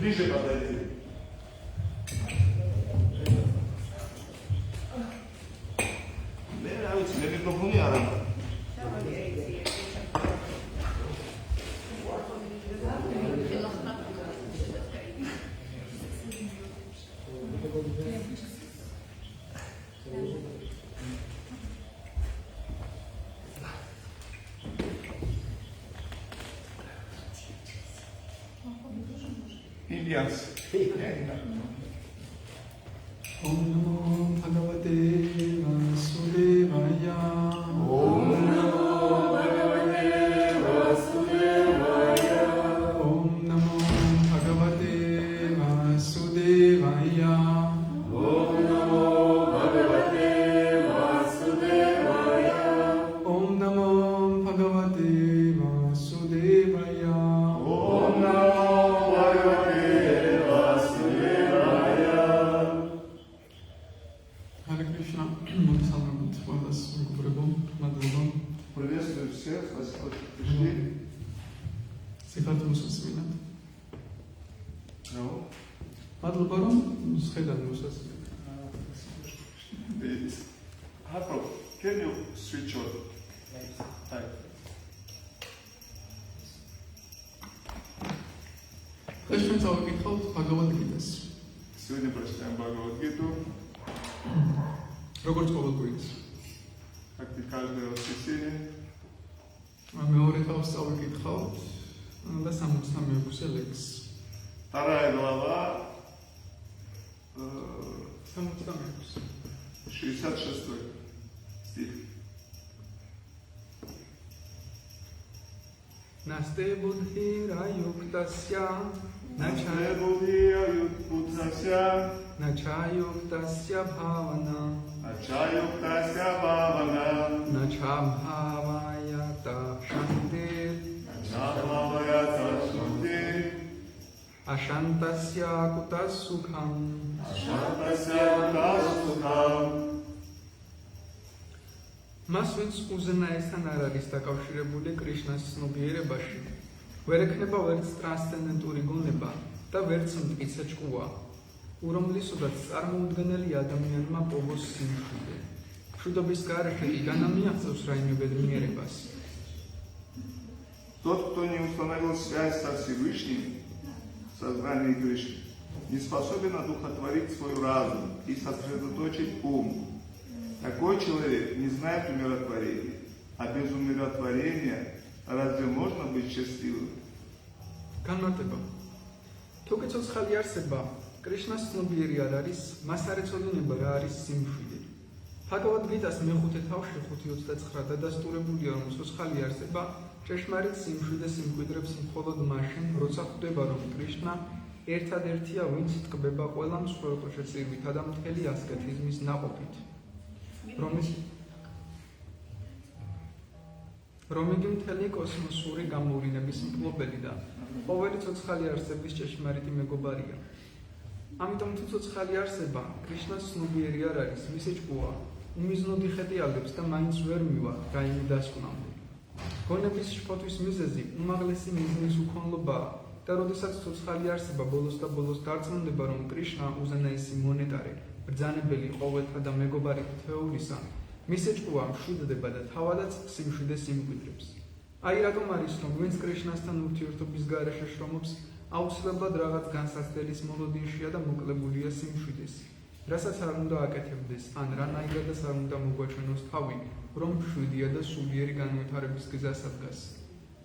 Ближе подойти. Мне микрофон не арам. Indians. Om Namo Bhagavate Vasudevaya. Om Namo Bhagavate Vasudevaya. Om Namo Bhagavate Vasudevaya. Om Namo Bhagavate Vasudevaya. Om Namo Bhagavate Vasudevaya. Om Namo Bhagavate Vasudevaya. Hare Krishna. Модисалмент вас мегубребом, мадубом. Приветствую всех, спасибо, что пришли. Сихат мусасминат. Ну, Мадубо რომ შეხედავ მუსასმენად. Harpo, can you switch on? Hi. ეს ჩვენ წავიკითხავთ ბაგავად-გიტას. Сегодня прочитаем Бхагавад-гиту, როგორც ყოველ კვირას. как и каждое воскресенье. მეორე თავს წავიკითხავთ და 66-ე ლექს. Вторая глава, 66. 66 стих. Насте будхи раюктасья, Начая будия ютпутхася, начаюктасья бхавана, начаю ктася бавана, начабхаваята шанти, начавая ташунти, ашантасья кутасукхам. шантася ташухам. მას ვინც უზენაესთან არ არის დაკავშირებული კრიშნას ცნობიერებაში, ვერ ექნება ვერც ტრანსცენდენტური გონება და ვერც მტკიცე ჭკუა, ურომლისოდაც წარმოუდგენელი ადამიანმა პოვოს სიმშვიდე. მშვიდობის გარეშე იგან მიაღწევს რაიმე ბედნიერებას. Тот, кто не установил связь со Всевышним, сознание Кришны, не способен одухотворить свой разум и сосредоточить ум. Такой человек не знает умиротворения, а без умиротворения разве можно быть счастливым? განმარტება. თუ კეცოცხალი არსება, კრიშნას ცნობიერი არ არის, მას არ ეცოდინება რა არის სიმშვიდე. ბჰაგავად-გიტას მეხუთე თავში 5:29 დადასტურებულია, რომ ცოცხალი არსება ჭეშმარიტ სიმშვიდე სიმკვიდრებს მხოლოდ მაშინ, როცა ხვდება, რომ კრიშნა ერთადერთია, ვინც ტკბება ყველა მსხვერპლ შეწირვითა და მთელი ასკეტიზმის ნაყოფით. რომ იგი მთელი კოსმოსური გამოვლინების მფლობელი და ყოველი ცოცხალი არსების ჭეშმარიტი მეგობარია. ამიტომ თუ ცოცხალი არსება კრიშნას ცნობიერი არ არის, მისი ჭკუა უმიზნოდ იხეტიალებს და მაინც ვერ მივა რაიმე დასკვნამდე. გონების შფოთვის მიზეზი უმაღლესი მიზნის უქონლობაა და როდესაც ცოცხალი არსება ბოლოს და ბოლოს დარწმუნდება, რომ კრიშნა უზენაესი მონეტარი, ბრძანებელი ყოველთა და მეგობარი თეორისა, მისი ჭკუა მშვიდდება და თავადაც სიმშვიდე სიმკვიდრებს. აი რატომ არის, რომ ვინც კრიშნასთან ურთიერთობის გარეშე შრომობს, აუცილებლად რაღაც განსაცდელის მოლოდინშია და მოკლებულია სიმშვიდეს, რასაც არ უნდა აკეთებდეს, ან რანაირადაც არ უნდა მოგვაჩვენოს თავი, რომ მშვიდია და სულიერი განვითარების გზას ადგას.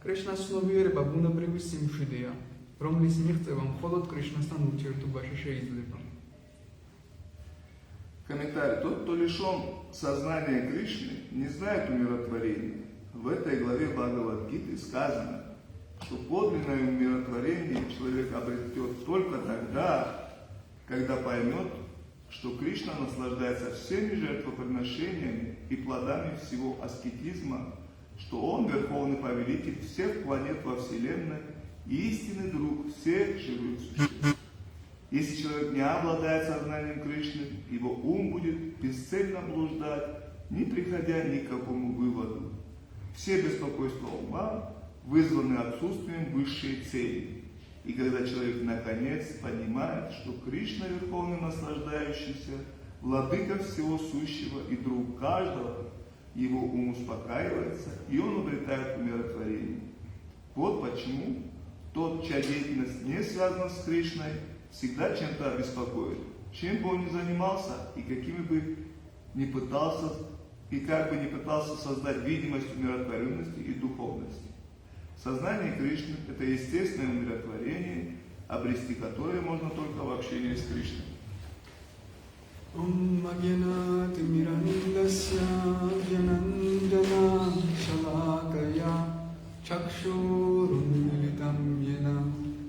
კრიშნას ცნობიერება ბუნებრივი სიმშვიდეა, რომლის მიღწევა მხოლოდ კრიშნასთან ურთიერთობაში შეიძლება. Комментарий. Тот, кто лишен сознания Кришны, не знает умиротворения. В этой главе Бхагавад-гиты сказано, что подлинное умиротворение человек обретет только тогда, когда поймет, что Кришна наслаждается всеми жертвоприношениями и плодами всего аскетизма, что Он верховный повелитель всех планет во Вселенной и истинный друг всех живых существ. Если человек не обладает сознанием Кришны, его ум будет бесцельно блуждать, не приходя ни к какому выводу. Все беспокойства ума вызваны отсутствием высшей цели. И когда человек наконец понимает, что Кришна верховный наслаждающийся, владыка всего сущего и друг каждого, его ум успокаивается, и он обретает умиротворение. Вот почему тот, чья деятельность не связана с Кришной, всегда чем-то обеспокоит. Чем бы он ни занимался и какими бы ни пытался, и как бы ни пытался создать видимость умиротворенности и духовности. Сознание Кришны – это естественное умиротворение, обрести которое можно только в общении с Кришной. Om Agyanati Mirandasya Gyananjana Shalakaya Chakshurunmilitam Yena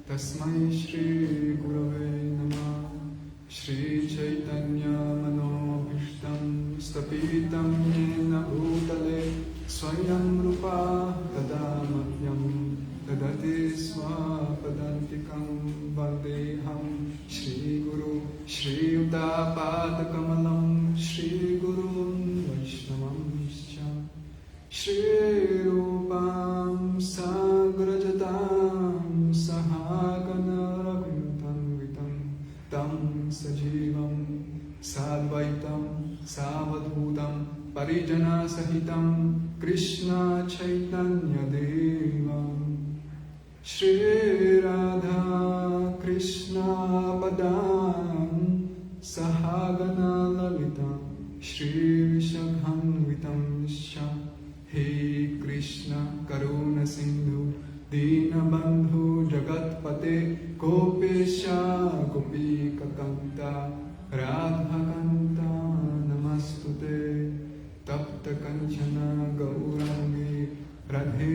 Tasmai Shri Gurave Namah Shri Chaitanya Manobhishtam Stapitam Yena Bhutale Swayam Rupa Tadamahyam Tadati Swapadantikam Vandeham Shri Guru Shri Uttapadakamalam Shri Gurun Vaishnavam Shri Rupam Sagrajatam Sahagana Raghutam Vitam Tam Sajivam Sadvaitam Savadhutam Parijana Sahitam Krishna Chaitanya Devam Shri Radha Krishna Padam Sahagana Lalita Shri Vishakham Vitam Nisha He Krishna Karuna Sindhu Dina Bandhu Jagat Pate Gopesha Gopika Kanta Radha Kanta Namastute Tapta Kanchana Gaurangi Radhe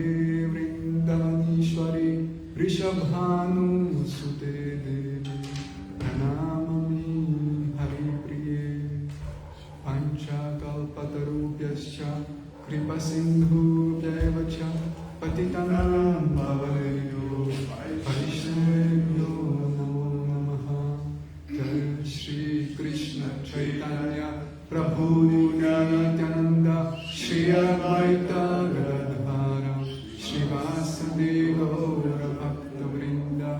Vrindavanishwari Rishabhanu Sute Devi Pranamami Hari Priye Pancha Kalpatarubhyascha Kripa Sindhu Vyaivacha Patitanam Bhavaneyo Vaishnaveyo Namo Namaha Jai Shri Krishna Chaitanya Prabhu Nityananda Shri Advaita Gadadhara Shri Vasudeva Gaura Bhakta Vrinda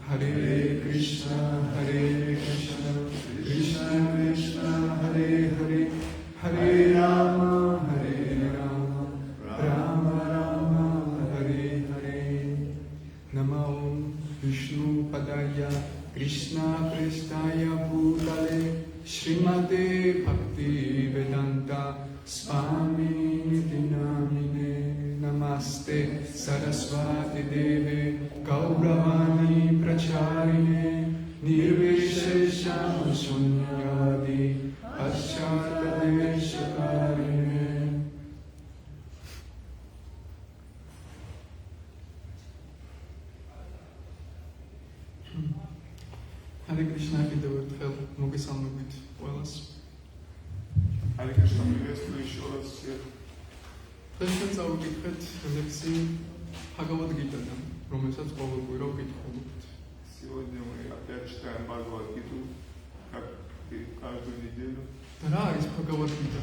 Hare Krishna Krishna Krishna Hare Hare Hare Rama Hare Rama Rama Rama Hare Hare Namo Vishnu Padaya Krishna Prestaya Bhutale Srimate Bhakti Vedanta Swami Namine Namaste Saraswati Deve Gauravani Pracharine Nirvishesha Shunyadi Ashatadeshakarine Hare Krishna კიდევ ერთხელ მოგესალმებით ყველას. Харе Кришна, приветствую еще раз всех. დღეს ჩვენ წავიკითხეთ ლექსი Bhagavad-gītādან, რომელსაც ყოველკვირა ვკითხულობთ. Сегодня мы опять читаем Бхагавад-гиту, как и каждую неделю. Რა არის Bhagavad-gītā?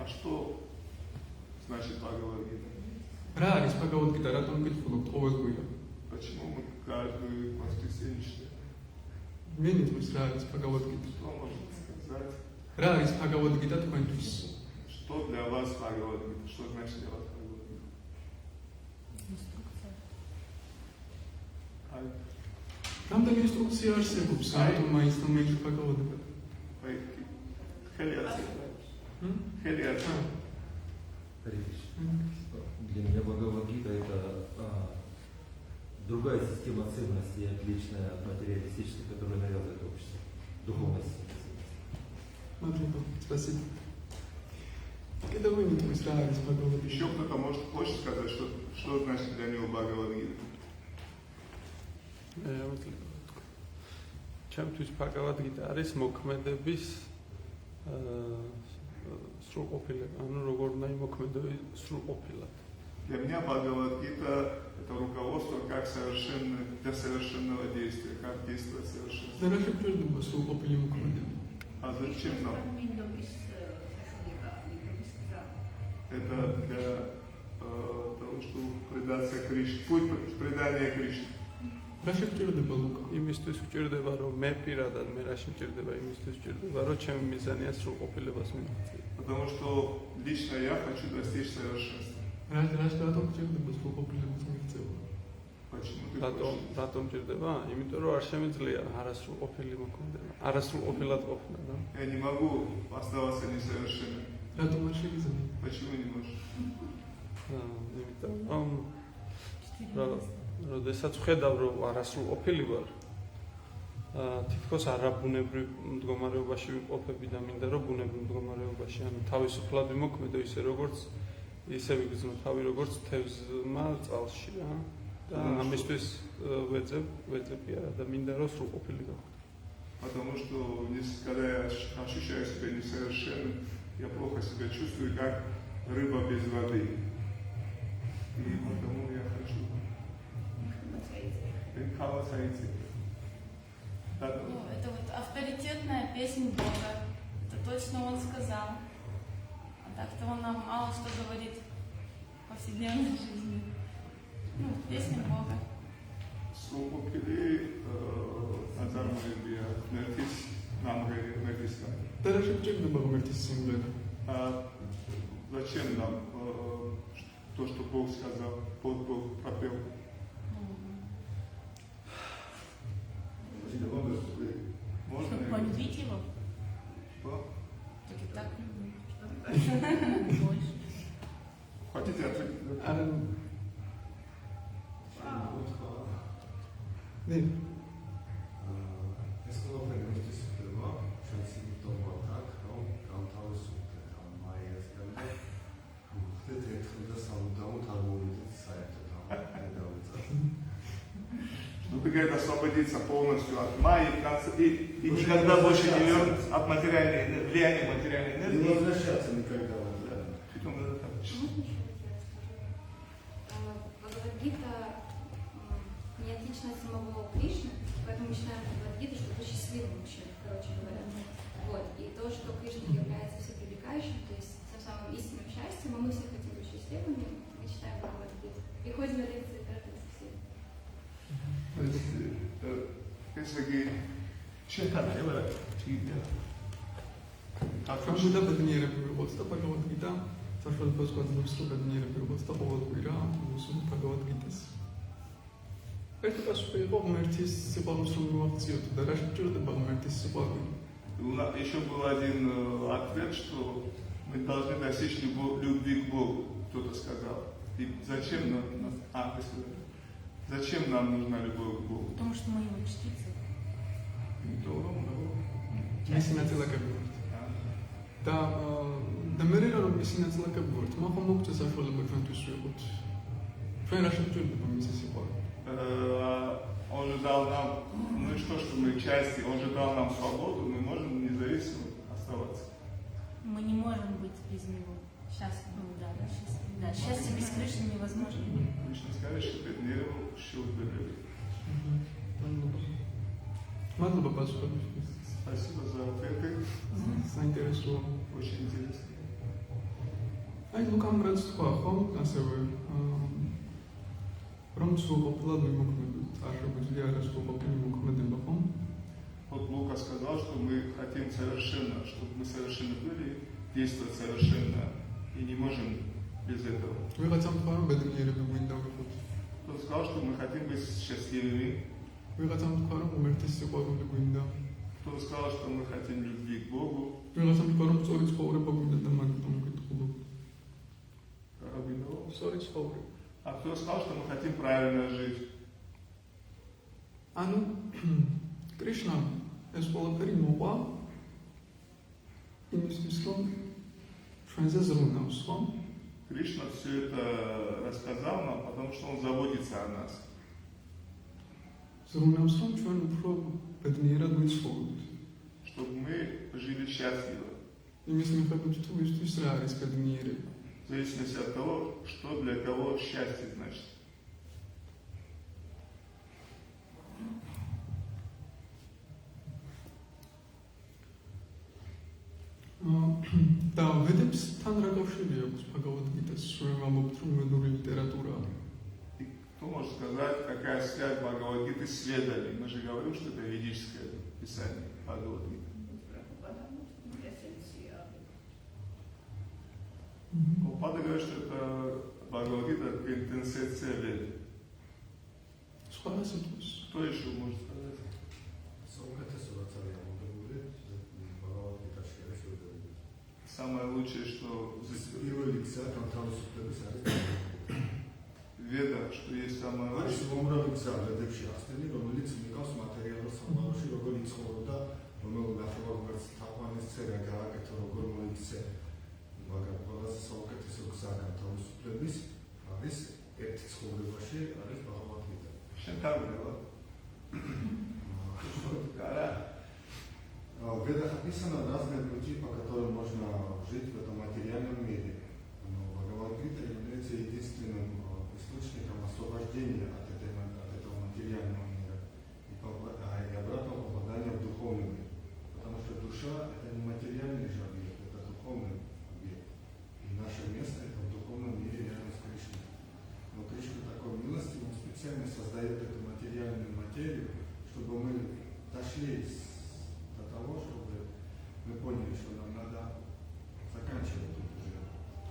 А что значит Бхагавад-гита? რა არის Bhagavad-gītā? რატომ ვკითხულობთ ყოველკვირა? Почему мы каждую воскресенье читаем? ვინც ის რა არის Bhagavad-gītā? Что можете сказать? რა არის Bhagavad-gītā თქვენთვის? Что для вас Бхагавад-гита? Что значит для вас Бхагавад-гита? რამდენი ინსტრუქცია არსებობს, რატომ მაინც რომ მეჭ Bhagavad-gītā? Хелиаца. Для меня Бхагавад-гита это другая система ценностей, отличная от материалистической, которая навязывает общество. Духовность. Смотрите, спасибо. Когда вы не представились Bhagavad-gītā? Еще кто-то хочет сказать, что значит для него Бхагавад-гита? ჩემთვის Bhagavad-gīta არის მოქმედების სრულყოფილება, ანუ როგორ უნდა იმოქმედო სრულყოფილად. Для меня Бхагавад-гита это руководство для совершенного действия, как действовать совершенно. და რა შეგვიძლია სრულყოფილი მოქმედება? А зачем нам? Это для того, чтобы предаться Кришне, путь предания Кришне. რა შეგვიძლია ლუკა? იმისთვის ვჭირდება, რომ მე პირადად მე რა შემჭირდება, იმისთვის ვჭირდება, რომ ჩემი მიზანია სრულყოფილებას მივაღწიო. Потому что лично я хочу достичь совершенства. რატომ შეგვიძლია სრულყოფილებას მიღწევა? Почему ты хочешь? რატომ ჭირდება? იმიტომ რომ არ შემიძლია არასრულყოფილი მოქმედება, არასრულყოფილად ყოფნა, და Я не могу оставаться несовершенным. რატომ არ შეგიძლია? Почему не можешь? იმიტომ რომ როდესაც ვხედავ, რომ არასრულყოფილი ვარ, თითქოს არაბუნებრივ მდგომარეობაში ვიმყოფები და მინდა რომ ბუნებრივ მდგომარეობაში, ანუ თავისუფლად ვიმოქმედო ისე როგორც ისე ვიგრძნო თავი როგორც თევზმა წყალში რა. და ამისთვის ვეძები არა და მინდა რომ სრულყოფილი გავხდე. Потому что когда я ощущаю себя несовершенным, я плохо себя чувствую, как рыба без воды. И потому я хочу инхаласайти. Ну, это вот авторитетная песнь Бога. Это точно он сказал. А так-то он нам мало что говорит в повседневной жизни. Ну, песня Бога. Сრულყოფილი ნაწარმოებია ღმერთის ნამღერი ღმერთისგან. და რა შეგვიძლია ღმერთის სიმღერა? Зачем нам то, что Бог сказал, Бог пропел? Можно? Чтобы полюбить его? Что? Так и так люблю. Больше. Хотите ответить? არა 네. ეს ყველაფერი მისთვის ხდება ჩვენ სიმპტომად აქ, რომ გამთავისუფლდეთ ამ მაიასგან და ხდეთ ერთხელ და სამუდამოდ აღმოვიდეთ საერთოდ ამ დედავიწას. Чтобы говорит, освободиться полностью от майи и никогда больше не вернуться от влияния материальной Не энергии. возвращаться никогда в это. Притом это так. Бхагавад-гита не отлично от самого Кришны, поэтому мы читаем Бхагавад-гиту, чтобы быть счастливым вообще, короче говоря. Вот. И то, что Кришна является всепривлекающим, то есть тем самым истинным счастьем, а мы все хотим быть счастливыми, мы читаем Бхагавад-гиту. И ходим на лекции каждое воскресенье. ესეგი შეხანა ევარა ჩიგია. ახლა ბედნიერები ვიყოთ და Bhagavad-gītā საშუალებას გვაძლევს რომ ბედნიერები ვიყოთ და ყოველკვირა უსმენთ Bhagavad-gītას. Это пошли его ღმერთის სიყვარულს რომ მივაღწიოთ და რა შეჭირდება ღმერთის სიყვარული? Еще был один ответ, что мы должны достичь любви к Богу, кто-то сказал. И зачем нам нужна любовь к Богу? Потому что мы его частицы. მისი ნაწილაკები ვართ. და მე რომ მისი ნაწილაკები ვართ, მაგრამ მოგწე საშუალება ჩვენთვის ვიყოთ. ჩვენ რა შეჭირდება მისი სიყვარული? Он же дал нам, мы значит то, что мы части, он же дал нам свободу, мы можем независимо оставаться. Мы не можем быть без него. Счастливы. Да, счастье без Кришны невозможно. Кришна сказал, что перед миром шилдберли. მადლობა პასუხებისთვის. Спасибо за ответы. საინტერესოა. Очень интересно. აი ლუკამ რაც თქვა ხომ ასევე რომ სრულყოფილად ვიმოქმედოთ არ შეგვიძლია არა სრულყოფილი მოქმედება ხომ? Вот Лука сказал, что мы хотим совершенно, чтобы мы совершенно были, действовать совершенно, и не можем без этого. ვიღაცამ თქვა რომ ბედნიერები გვინდა ვიყოთ. Он сказал, что мы хотим быть счастливыми. ვიღაცამ თქვა რომ უმერთეს სიყვარული გვინდა. Кто сказал, что мы хотим любви к Богу. ვიღაცამ თქვა რომ სწორი ცხოვრება გვინდა და მაგიტომ ვკითხულობ. სწორი ცხოვრება. А кто сказал, что мы хотим правильно жить. ანუ კრიშნა ეს ყველაფერი მოყვა იმისთვის რომ ჩვენზე ზრუნავს ხომ? Кришна все это рассказал нам, потому что он заботится о нас. ზრუნავს რომ ჩვენ უფრო ბედნიერად ვიცხოვროთ. Чтобы мы жили счастливо. იმის მიხედვით თუ ისთვის რა არის ბედნიერება. В зависимости от того, что для кого счастье значит. და ვედებსთან რა კავშირი აქვს ბაგავად-გიტას? ჩვენ ამბობთ რომ ვედური ლიტერატურაა. Кто может сказать, какая связь Бхагавад-гиты с Ведами? Мы же говорим, что это ведическое писание Бхагавад-гиты. Прабхупада говорит, что это Бхагавад-гита – квинтэссенция Вед. Кто еще может сказать? Самое лучшее, что в Ведах, что есть самое лучшее. მაგრამ ყველაზე საუკეთესო გზა განთავისუფლების არის ერთ ცხოვრებაში არის ბაღავად-გიტა. შენ თავდება? Ведах описано разные пути, по которым можно жить в этом материальном мире. Но Бхагавад-гита является единственным источником освобождения от этого материального мира и обратного попадания в духовный мир. Потому что душа – это не материальный же объект, это духовный объект. И наше место – это в духовном мире рядом с Кришной. Но Кришна такой милостивый, он специально создает эту материальную материю, чтобы мы дошли до того, чтобы мы поняли, что нам надо заканчивать тут уже,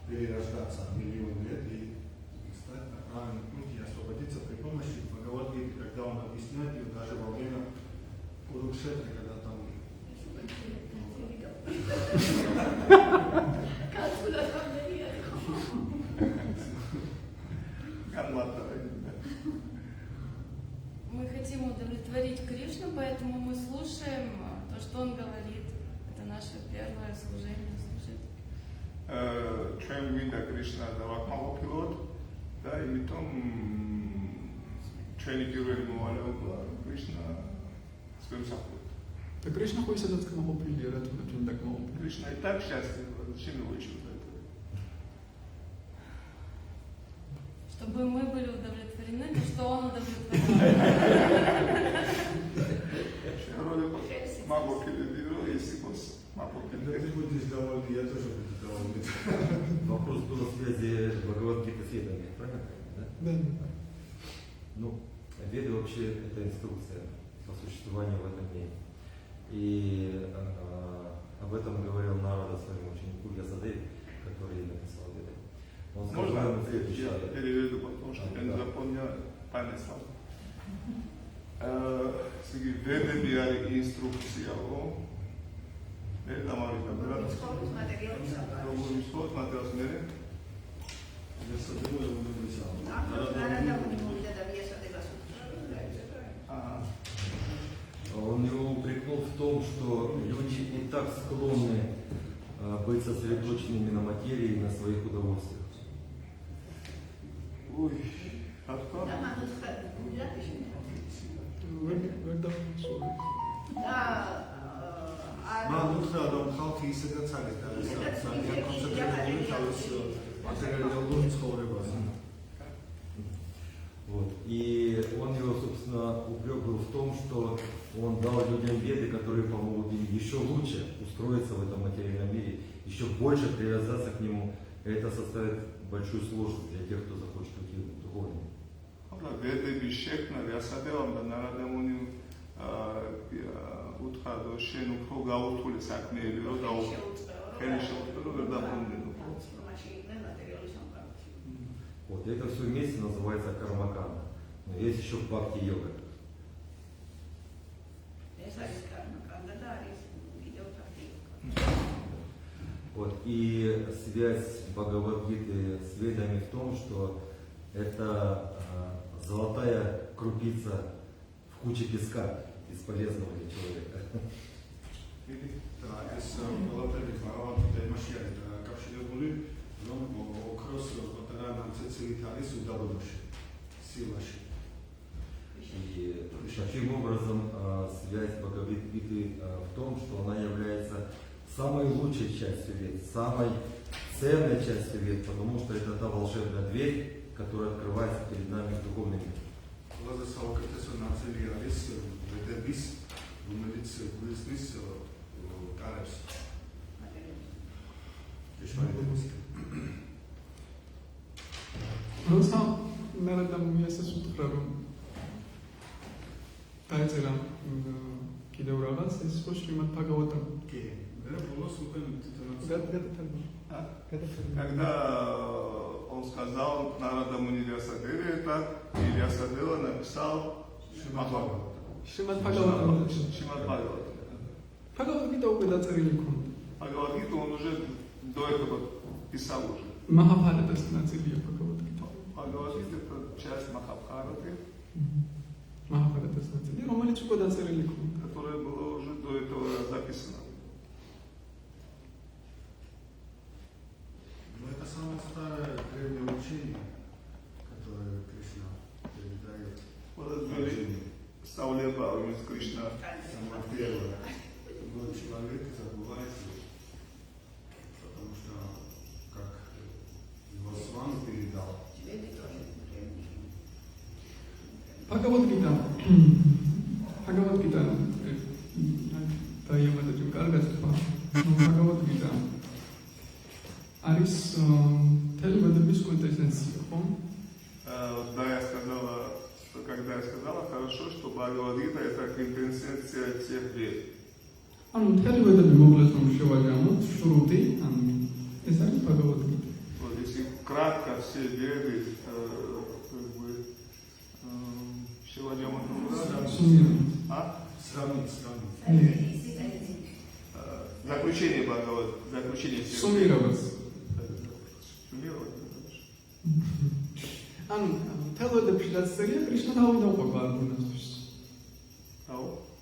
перерождаться миллион лет и стать на правильный путь и освободиться при помощи Бхагавад-гиты, когда он объясняет ее даже во время Курукшетры, когда там Мы хотим удовлетворить Кришну, поэтому мы слушаем то, что он говорит. Это наше первое служение служить. Ჩვენ გვინდა კრიშნა დავაკმაყოფილოთ და იმიტომ ჩვენი პირველი მოვალეობა კრიშნა სპემსახოთ. და კრიშნა ხო ისედაც კმაყოფილია, რა თქმა უნდა, კმაყოფილია. Кришна и так счастлив, зачем его еще за это? Чтобы мы были удовлетворены, то что он удовлетворен. когда ты будешь довольный, я тоже буду довольный. Вопрос был о связи Бхагавад-гиты с Ведами, правильно? Да? Да. Ну, Веды вообще это инструкция по существованию в этом мире. И об этом говорил Нарада своему ученику Вьясадеве, который написал Веды. Он сказал ему следующее. Я переведу, потому что я не запомнил память слова. Ведები არის ინსტრუქციაო. მე დამავიწყდა რა. სკოლის მატერიალს როგორი სკოლის მატერიალს მე? Вьясадева ему написал. Он его упрекнул в том, что люди и так склонны быть сосредоточенными на материи и на своих удовольствиях. Ой, а кто? ვერ დავსვი. მან უთხრა რომ ხალხი ისედაც არის და ძალიან კონცენტრირებული თავის მატერიალურ ცხოვრებაზე. Вот. И он его, собственно, упрек был в том, что он дал людям веды, которые помогут им еще лучше устроиться в этом материальном мире, еще больше привязаться к нему. И это составит большую сложность для тех, кто захочет уйти в духовный. ведები შექმნა რასადებამ და ნარადამონი უთხრა რომ შენ უფრო გაურთული საქმეებიო და ხელი შეუწყო რომ ვერ დაბრუნდნო. Вот это все вместе называется кармаканда. Но есть еще бхакти-йога. Вот. И связь Бхагавад-гиты с ведами в том, что это золотая крупица в куче песка, бесполезного для человека. და ეს ყველაფერი ბაგავად-გიტა იმაში არის დაკავშირებული, რომ ოქროს პატარა ნამცეცივით არის უდაბნოში, სილაში. И таким образом связь Бхагавад-гиты в том, что она является самой лучшей частью вед, самой ценной частью вед, потому что это та волшебная дверь, которая открывается перед нами в духовном мире. ყველაზე საუკეთესო ნაწილი არის ვედების, რომელიც გვისმის კარებს. როცა ნარადამონი ესეც უთხრა რომ დაეწერა კიდევ რაღაც ეს ხო შრიმად ბჰაგავატამ. კი, მე ბოლოს უკვე Когда он сказал Нарадамуни Вьясадеве это, и Вьясадева написал Шримад Бхагаватам. Бхагавад-гита უკვე დაწერილი ქონდა. Бхагавад-гиту он уже до этого писал уже. Махабхаратас ნაწილია Бхагавад-гита. Бхагавад-гита это часть Махабхараты, Махабхаратас ნაწილი, რომელიც უკვე დაწერილი ქონდა. которое было уже до этого записано. Но это самое старое древнее учение, которое Кришна передает. Вот это Саулеба, Кришна. Самое первое. Но человек забывается, потому что, как его Сван передал. Bhagavad-gita. Bhagavad-gita. დაიამადა ჯერ კარგად თქვა. Bhagavad-gita. არის მთელი ვედების კვინტესენცია, ხო? Да, когда я сказала, хорошо, что Бхагавад-гита это квинтэссенция всех вед. ანუ მთელი ვედები მოკლედ რომ შევაჯამოთ, შრუტი, ანუ ეს არის Bhagavad-gita. Вот если кратко все веды, შევაჯამოთ, заключение Бхагавад, заключение всех. Суммировать. ანუ მთელ ვედებში რაც წერია, კრიშნა თავი დაყვება არჯუნასთვის.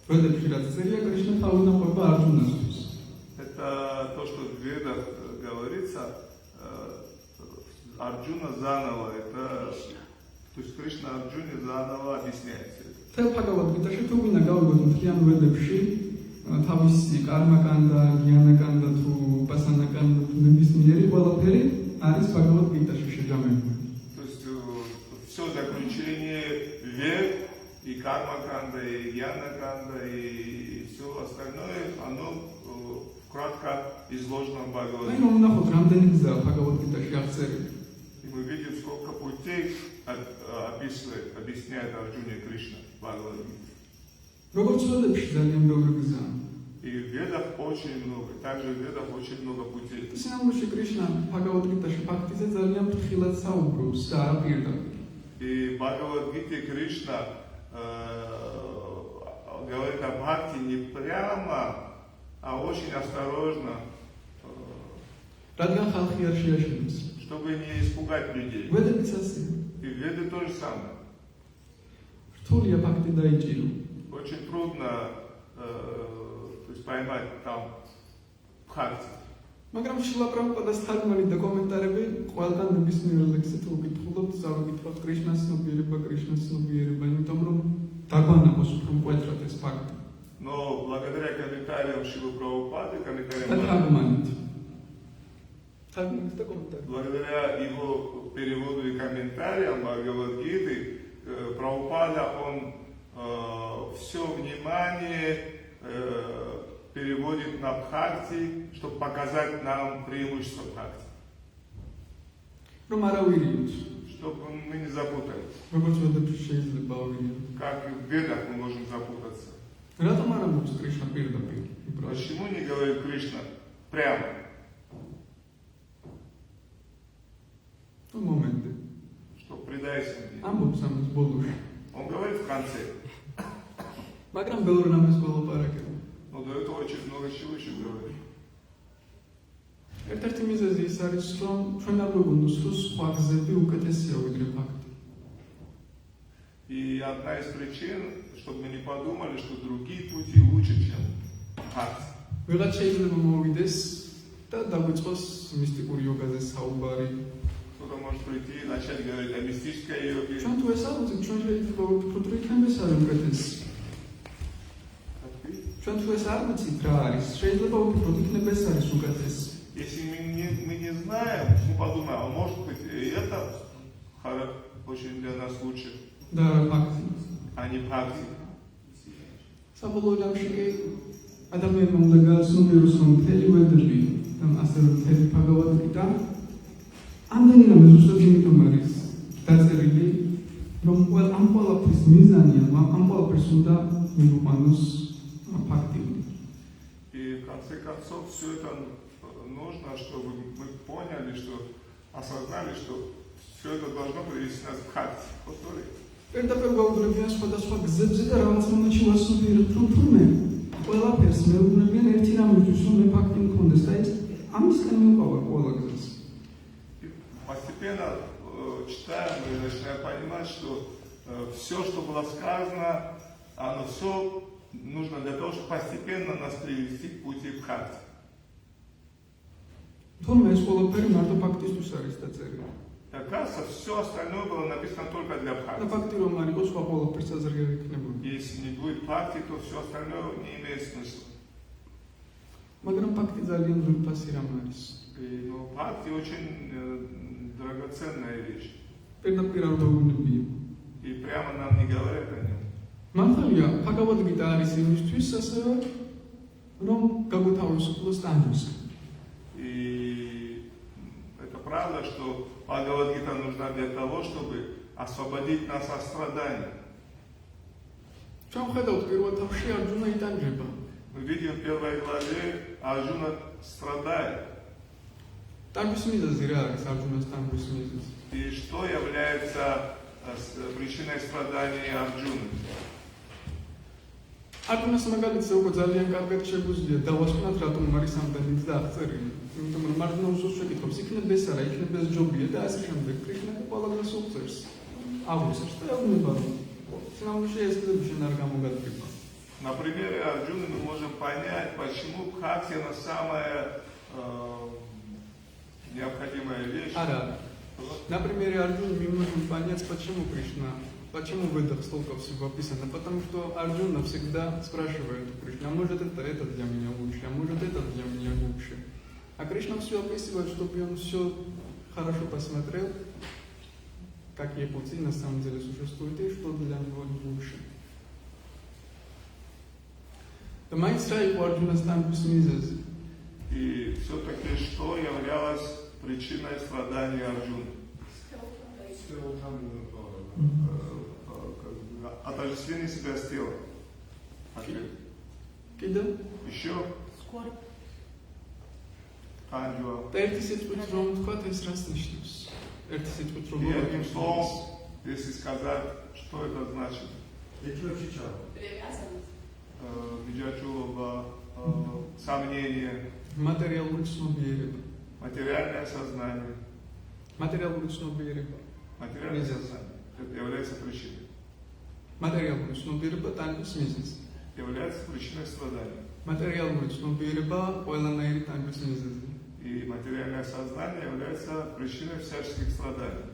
ვედებში რაც წერია, კრიშნა თავი დაყვება არჯუნასთვის. Это то, что в ведах говорится, Арджуна заново, это, то есть Кришна Арджуне заново объясняется. მთელ Bhagavad-gita-ში თუ ვინა გავიგოთ მთლიან ვედებში, თავისი კარმა-კანდა, გიანა-კანდა თუ უპასანა-კანდა თუ ნებისმიერი ყველაფერი არის Bhagavad-gita-ში შეჯამებული. Все заключение вед, и карма-канда, и гьяна-канда, и все остальное, оно кратко изложено в Бхагавад-гите. Ну, нахуй, რამდენი გზაა Bhagavad-gita-ში აღწერილი. И мы видим, сколько путей объясняет Арджуне Кришна в Бхагавад-гите. როგორც ვედებში ძალიან ბევრი გზაა. И в ведах очень много, также в ведах очень много путей. სინამდვილეში კრიშნა Bhagavad-gita-ში ფაქტიზე ძალიან ფრთხილად საუბრობს და არა პირდაპირ. И в Бхагавад-гите Кришна говорит о бхакти не прямо, а очень осторожно, რადგან ხალხი არ შეაშინოს. чтобы не испугать людей. ვედებიც ასეა. И веды то же самое. რთულია ფაქტი დაიჭირო. Очень трудно то есть поймать там бхакти. მაგრამ შილა პრაბჰუპადას თარგმანი და კომენტარები ყველგან ნებისმიერ ლექსზე თუ ვიკითხულობთ, წავიკითხოთ კრიშნას ცნობიერება, კრიშნას ცნობიერება, იმიტომ რომ დაგვანახოს უფრო მკვეთრად ეს ფაქტი. Но благодаря комментариям Шилы Прабхупады, благодаря его переводу и комментариям Бхагавад-гиты, Прабхупада, он все внимание переводит на бхакти, чтобы показать нам преимущество бхакти. Чтобы мы не запутались. Как в ведах мы можем запутаться. Почему не говорит Кришна прямо? Что предайся мне. Он говорит в конце. Но до этого очень много чего еще говорит. ერთ-ერთი მიზეზი ის არის, რომ ჩვენ არ გვეგონოს, რომ სხვა გზები უკეთესია ვიდრე ფაქტი. И одна из причин, чтобы мы не подумали, что другие пути лучше, чем факт. ვიღაც შეიძლება მოვიდეს და დაგვიწყოს მისტიკური იოგაზე საუბარი. Кто-то может прийти и начать говорить о мистической йоге. ჩვენ თუ ეს არ ვიცით, ჩვენ შეიძლება ვფიქროთ, რომ იქნებ ეს არის უკეთესი. ჩვენ თუ ეს არ ვიცით რა არის, შეიძლება ვფიქროთ, იქნებ ეს არის უკეთესი. Если мы не знаем, мы подумаем, а может быть и это очень для нас лучше, Да, факт. а не факт. საბოლოო ჯამში ადამიანმა უნდა გააცნობიეროს, რომ მთელი ვედრი და ასევე მთელი ბჰაგავად-გიტა ამდენი რამე ზუსტად იმიტომ არის დაწერილი, რომ ამ ყველაფრის მიზანია, ამ ყველაფერს უნდა მივიყვანოს ფაქტი. И в конце концов все это нужно, чтобы мы поняли, что осознали, что все это должно привести нас к факту. პირდაპირ გაუგრებიან სხვადასხვა გზებზე და რაღაც მომენტში ვასწავლიერებთ, რომ თურმე ყველაფერს მეუბნებიან ერთი რამისთვის, რომ მე ფაქტი მქონდეს და ეს ამისკენ მივყავარ ყველა გზას. Постепенно читаем и начинаем понимать, что все, что было сказано, оно все нужно для того, чтобы постепенно нас привести к пути бхакти. თურმე ეს ყველაფერი მარტო ფაქტისთვის არის დაწერილი. Оказывается, все остальное было написано только для და бхакти. ფაქტი რომ არ იყოს, სხვა ყველაფერს აზრი არ იქნებოდა. Если не будет бхакти, то все остальное не имеет смысла. მაგრამ ფაქტი ძალიან ძვირფასი რამ არის. Но бхакти очень драгоценная вещь. პირდაპირ არ გაუგნებია. И прямо нам не говорят о нем. მართალია, ბჰაგავად-გიტა არის იმისთვის ასევე, რომ გაგვეთავისუფლოს ტანჯვისგან. И это правда, что Бхагавад-гита нужна для того, чтобы освободить нас от страданий. ჩვენ ხედავთ პირველ თავში არჯუნა იტანჯება. Мы видим в первой главе, Арджуна страдает. ტანჯვის მიზეზი რა არის არჯუნას ტანჯვის მიზეზი? И что является причиной страданий Арджуны? არჯუნას მაგალითზე უკვე ძალიან კარგად შეგვიძლია დავასკვნათ, რატომ არის ამდენი და აღწერილი. იმიტომ რომ მარჯვენა უსულს შეკითხავს, იქნებ ეს არა, იქნებ ეს ჯობია და ასე შემდეგ. კრიშნა ყველა დღეს უღწევს. აღვიძებს და ეუბნება, რომ სინამდვილეში ეს გზები შენ არ გამოგადგება. На примере Арджуны мы можем понять, почему бхакти она самая необходимая вещь. Ара. На примере Арджуны мы можем понять, почему Кришна, почему в этих столках все описано. Потому что Арджуна всегда спрашивает у Кришны, а может это для меня лучше, а может это для меня лучше. А Кришна все описывает, чтобы он все хорошо посмотрел, какие пути на самом деле существуют и что для него лучше. И все-таки что являлось причиной страданий Арджуны? Отождествление себя с телом. Еще? Скорбь. Канджуа. И одним словом, если сказать, что это значит? Привязанность. Виджачулова, сомнение, материальное сознание. Материальное сознание. Это является причиной. Материальное сознание является причиной страданий. И материальное сознание является причиной всяческих страданий.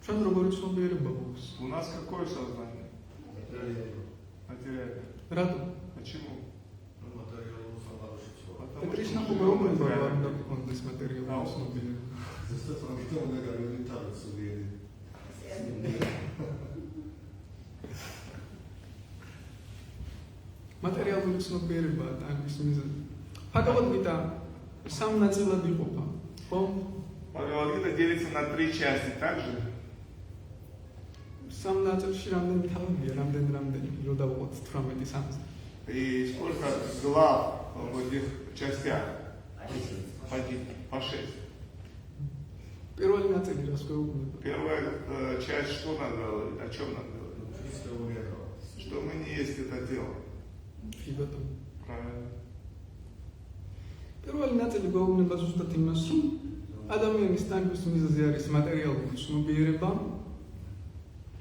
ჩვენ როგორი ცნობიერება გვაქვს? У нас какое сознание? Материальное. რატო? Почему? და კრიშნა უბრალოდ არ უნდა გქონდეს მატერიალური ცნობიერება. Застосовано к тому, как ориентироваться в вере. მატერიალური ცნობიერება და ამის მიზანი. ფაქტობრივად გიტა სამ ნაწილად იყოფა. ხო? Бхагавад-гита делится на 3 части также. სამ ნაწილში რამდენი თავია, რამდენი, რო დავუყოთ 18 სამს. И сколько глав в этих частях? По 6. პირველი ნაწილი რას გვეუბნება? Первая часть, что нам говорит? О чем нам говорит? Что мы не есть это тело. ფიბატო. Правильно. პირველი ნაწილი გვეუბნება ზუსტად იმას, რომ ადამიანის ტანკის მიზეზი არის მატერიალური ცნობიერება.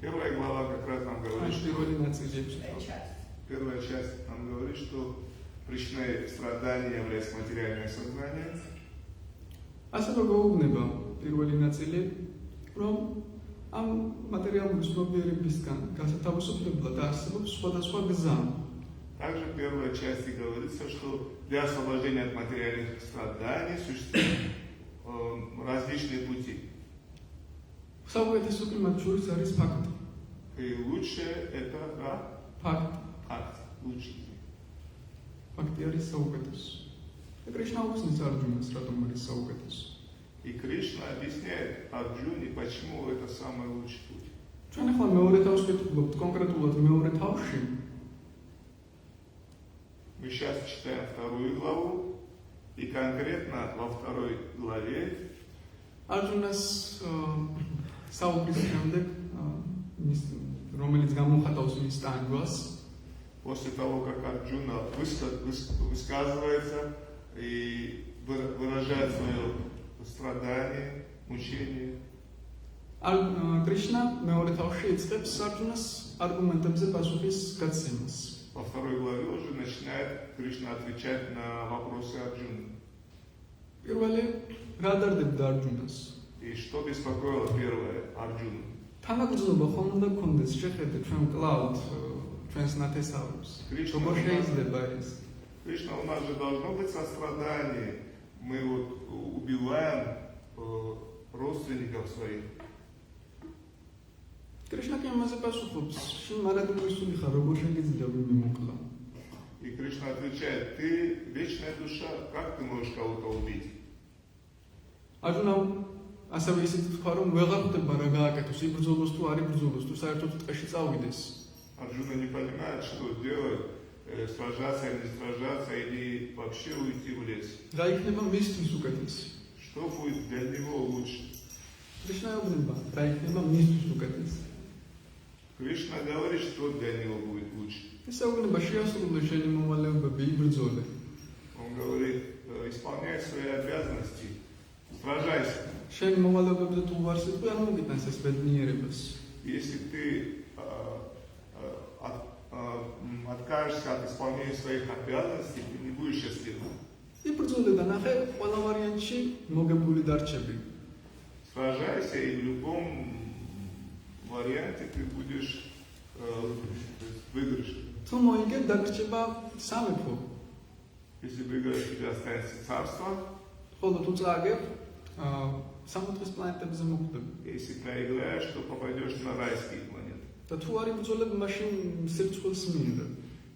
Первая глава как раз нам говорит, что პირველი ნაწილი ექვსი. первая часть нам говорит, что причиной страдания является материальное сознание. ასევე გვეუბნება პირველი ნაწილი, რომ ამ მატერიალური ცნობიერებისგან გასათავისუფლებლად არსებობს სხვადასხვა გზა. Также в первой части говорится, что для освобождения от материальных страданий существуют различные пути. საუკეთესო კი მათ შორის არის ფაქტი. И лучшее это ფაქტი. акт. Лучший. ფაქტი არის საუკეთესო. და კრიშნა უხსნის არჯუნას, რატომ არის საუკეთესო. И Кришна объясняет Арджуне, почему это самый лучший путь. ჩვენ ახლა მეორე თავს ვკითხულობთ, კონკრეტულად მეორე თავში. Мы сейчас читаем 2 главу, и конкретно во 2 главе არჯუნას საუბრის შემდეგ, რომელიც გამოხატავს მის ტანჯვას, после того, как Арджуна высказывается и выражает свое страдание, мучение, კრიშნა მეორე თავში იწყებს არჯუნას არგუმენტებზე პასუხის გაცემას. во 2 главе уже начинает Кришна отвечать на вопросы Арджуны. პირველი რა დარდებდა არჯუნას? И что беспокоило первое Арджуну? თანაგრძნობა ხომ უნდა გქონდეს, შეხედეთ ჩვენ კლავთ ჩვენს ნათესავებს. როგორ შეიძლება ეს? Кришна, у нас же должно быть сострадание. Мы вот убиваем родственников своих. კრიშნა კი ამაზე პასუხობს, შენ მარადმოისული ხარ, როგორ შეიძლება ვინმე მოკლა? И Кришна отвечает: ты вечная душа, как ты можешь кого-то убить? არჯუნა ასევე ისიც თქვა, რომ ვეღარ ხვდება რა გააკეთოს, იბრძოლოს თუ არ იბრძოლოს, თუ საერთოდ ტყეში წავიდეს. Арджуна не понимает, что делать, сражаться или не сражаться, или вообще уйти в лес. რა იქნება მისთვის უკეთესი? Что будет для него лучше? კრიშნა ეუბნება, რა იქნება მისთვის უკეთესი? Кришна говорит, что для него будет лучше. ეს ეუბნება, შეასრულე შენი მოვალეობები, იბრძოლე. Он говорит: исполняй свои обязанности, сражайся. შენი მოვალეობებზე თუ უარ სიტყვი, არ მოგიტანს ეს ბედნიერებას. Если ты откажешься от исполнения своих обязанностей, ты не будешь счастливым. იბრძოლე და ნახე, ყველა ვარიანტში მოგებული დარჩები. Сражайся, и в любом варианте ты будешь выигрышем. თუ მოიგებ, დაგრჩება სამეფო. Если выиграешь, у тебя останется царство. ხოლო თუ წააგებ, სამოთხის პლანეტებზე მოხვდები. Если проиграешь, то попадешь на райские планеты. და თუ არ იბრძოლებ, მაშინ სირცხვილს მიიღებ.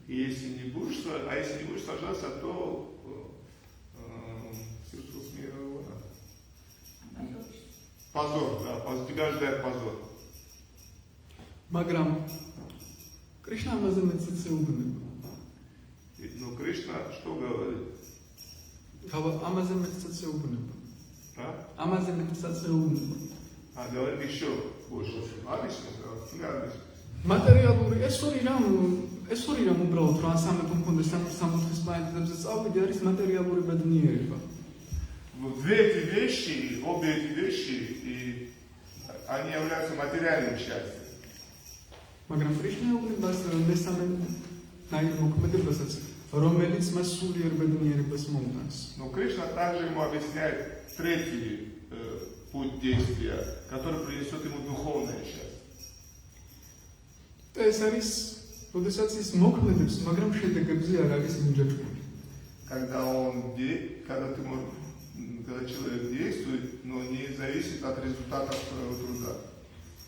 Если не будешь сражаться, то позор, да, тебя ждет позор. მაგრამ კრიშნა ამაზე მეცეც ეუბნება. Но Кришна что говорит? ამაზე მეცეც ეუბნება. А? ამაზე მეცეც ეუბნება. Говорит еще больше. მატერიალური ეს ორი რამ უბრალოდ რა სამეფო მქონდეს სამოთხის პლანეტებზე წავიდე არის მატერიალური ბედნიერება. Две эти вещи, обе эти вещи, и они являются материальным счастьем. მაგრამ კრიშნა ეუბნება მესამე ნაირ მოქმედებასაც, რომელიც მას сулиერ ბედნიერებას მოუტანს. Но Кришна также ему объясняет путь действия, который принесет ему духовное счастье. ეს არის, როდესაც ის მოქმედებს, მაგრამ შედეგებზე არ არის მიჯაჭვული. Когда человек действует, но не зависит от результатов своего труда.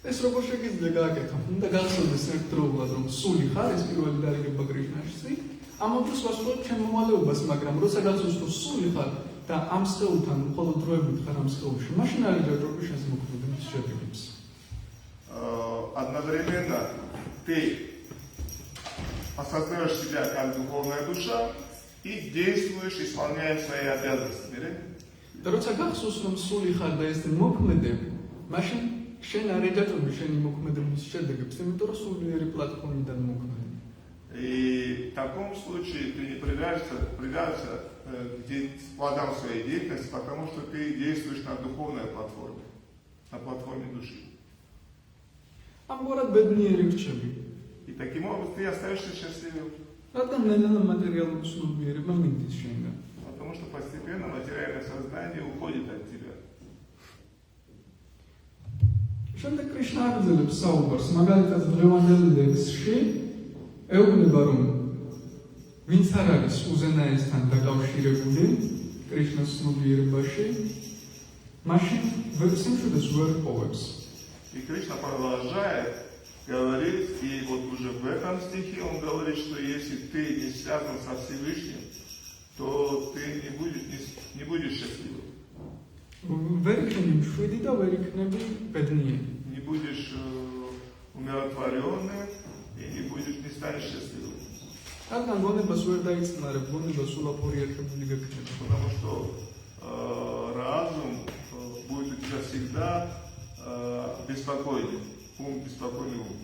ეს როგორ შეიძლება გააკეთო? უნდა გახსოვდეს ერთდროულად, რომ სული ხარ ეს პირველი დარიგება კრიშნაში, ამავდროულად ვასრულებ ჩემ მოვალეობას, მაგრამ როცა გახსოვს, რომ სული ხარ და ამ სხეულთან მხოლოდ დროებით ხარ ამ სხეულში, მაშინ არის ჯაჭვური შენს მოქმედების შედეგებს. Одновременно ты осознаешь себя как духовная душа и действуешь, исполняешь свои обязанности. და როცა გახსოვს, რომ სული ხარ და ეს მოქმედებ, მაშინ შენ არ ეჯაჭვები შენი მოქმედების შედეგებს, იმიტომ რომ სულიერი პლატფორმიდან მოქმედებ. И в таком случае ты не привяжешься к плодам своей деятельности, потому что ты действуешь на духовной платформе, на платформе души. ამგვარად ბედნიერი რჩები. И таким образом ты остаешься счастливым. რადგან ნელა მატერიალური სულიერება მინდის შენგან. Потому что постепенно материальное сознание уходит от тебя. შემდეგ კრიშნა აგრძელებს საუბარს, მაგალითად დღევანდელ ლექსში ეუბნება, რომ ვინც არ არის უზენაესთან დაკავშირებული კრიშნას ცნობიერებაში, მაშინ სიმშვიდეს ვერ იპოვებს. И Кришна продолжает говорить, и вот уже в этом стихе он говорит, что если ты не связан со Всевышним, то ты не будешь счастливым. ვერ იქნები მშვიდი და ვერ იქნები ბედნიერი. Не будешь умиротворенным и не станешь счастливым. რადგან გონებას ვერ დაიწნარებ, გონება სულაფორი ერთებული გექნება. Потому что разум будет у тебя всегда беспокойный, беспокойный ум.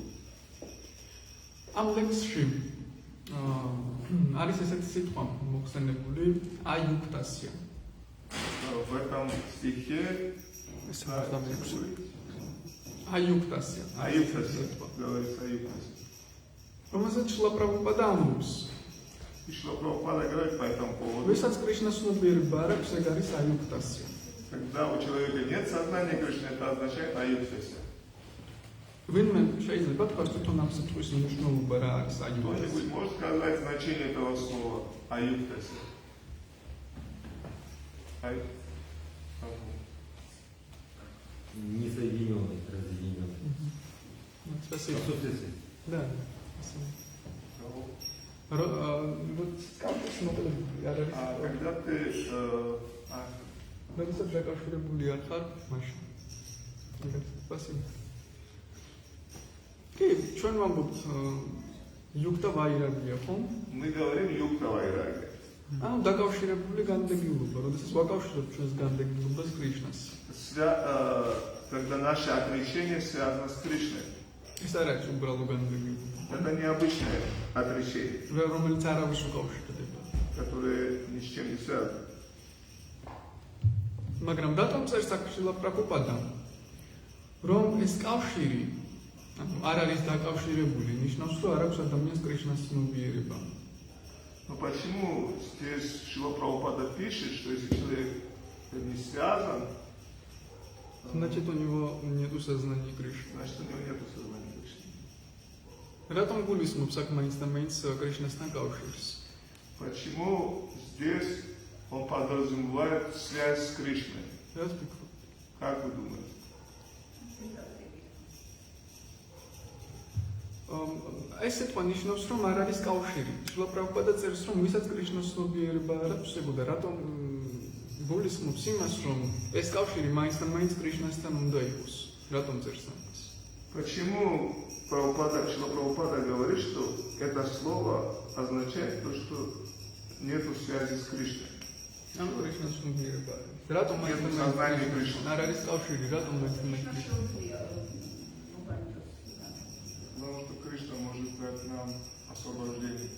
ამ ლექსში არის ესეთი სიტყვა მოხსენებული აიუქტასია. В этом стихе აიუქტასია. говорится аюктасия. რომელსაც შილა პრაბჰუპადა ამბობს. И Шрила Прабхупада говорит по этому поводу. ვისაც კრიშნას ცნობიერება არ აქვს, ეგ არის აიუქტასია. Когда у человека нет сознания Кришны, это означает аюктасия. ვინმე შეიძლება თქვას თვითონ ამ სიტყვის მნიშვნელობა რა არის აიუქტასია. Кто-нибудь может сказать значение этого слова аюктасия? Несоединенный, разъединенный. Спасибо. Отсутствие связи. Да. Вот скажите, смотрите, когда ты... როდესაც დაკავშირებული არ ხარ, მაშინ. Спасибо. კი, ჩვენ ვამბობთ იუქტა ვაირაგია, ხო? Мы говорим юкта вайрагия. ანუ დაკავშირებული განდეგილობა, როდესაც ვაკავშირებ ჩვენს განდეგილობას კრიშნას. Когда наше отречение связано с Кришной. ეს არ არის უბრალო განდეგილობა. Это необычное отречение, რომელიც არავის უკავშირდება. которое ни с чем не связано. მაგრამ დატომ წერს შილა პრაბჰუპადამ, რომ ეს კავშირი, ანუ არ არის დაკავშირებული, ნიშნავს, რომ არ აქვს ადამიანს კრიშნას ცნობიერება. Но почему здесь Шрила Прабхупада пишет, что если человек не связан, значит у него нету сознания Кришны. Значит у него нету сознания Кришны. რატომ გულისხმობს აქ მაინც და მაინც კრიშნასთან კავშირს? Почему здесь он подразумевает связь с Кришной? Как вы думаете? ეს სიტყვა ნიშნავს, რომ არ არის კავშირი. შილა პრაბჰუპადა წერს, რომ ვისაც კრიშნას ცნობიერება არ აქვს, ეგოდა რატომ გულისხმობს იმას, რომ ეს კავშირი მაინც და მაინც კრიშნასთან უნდა იყოს. რატომ წერს ამას? Почему Шрила Прабхупада говорит, что это слово означает то, что нету связи с Кришной? ანუ კრიშნას ცნობიერება არის. რატომ მაინც და მაინც არ არის კავშირი, რატომ მაინც და მაინც Потому что Кришна может дать нам освобождение.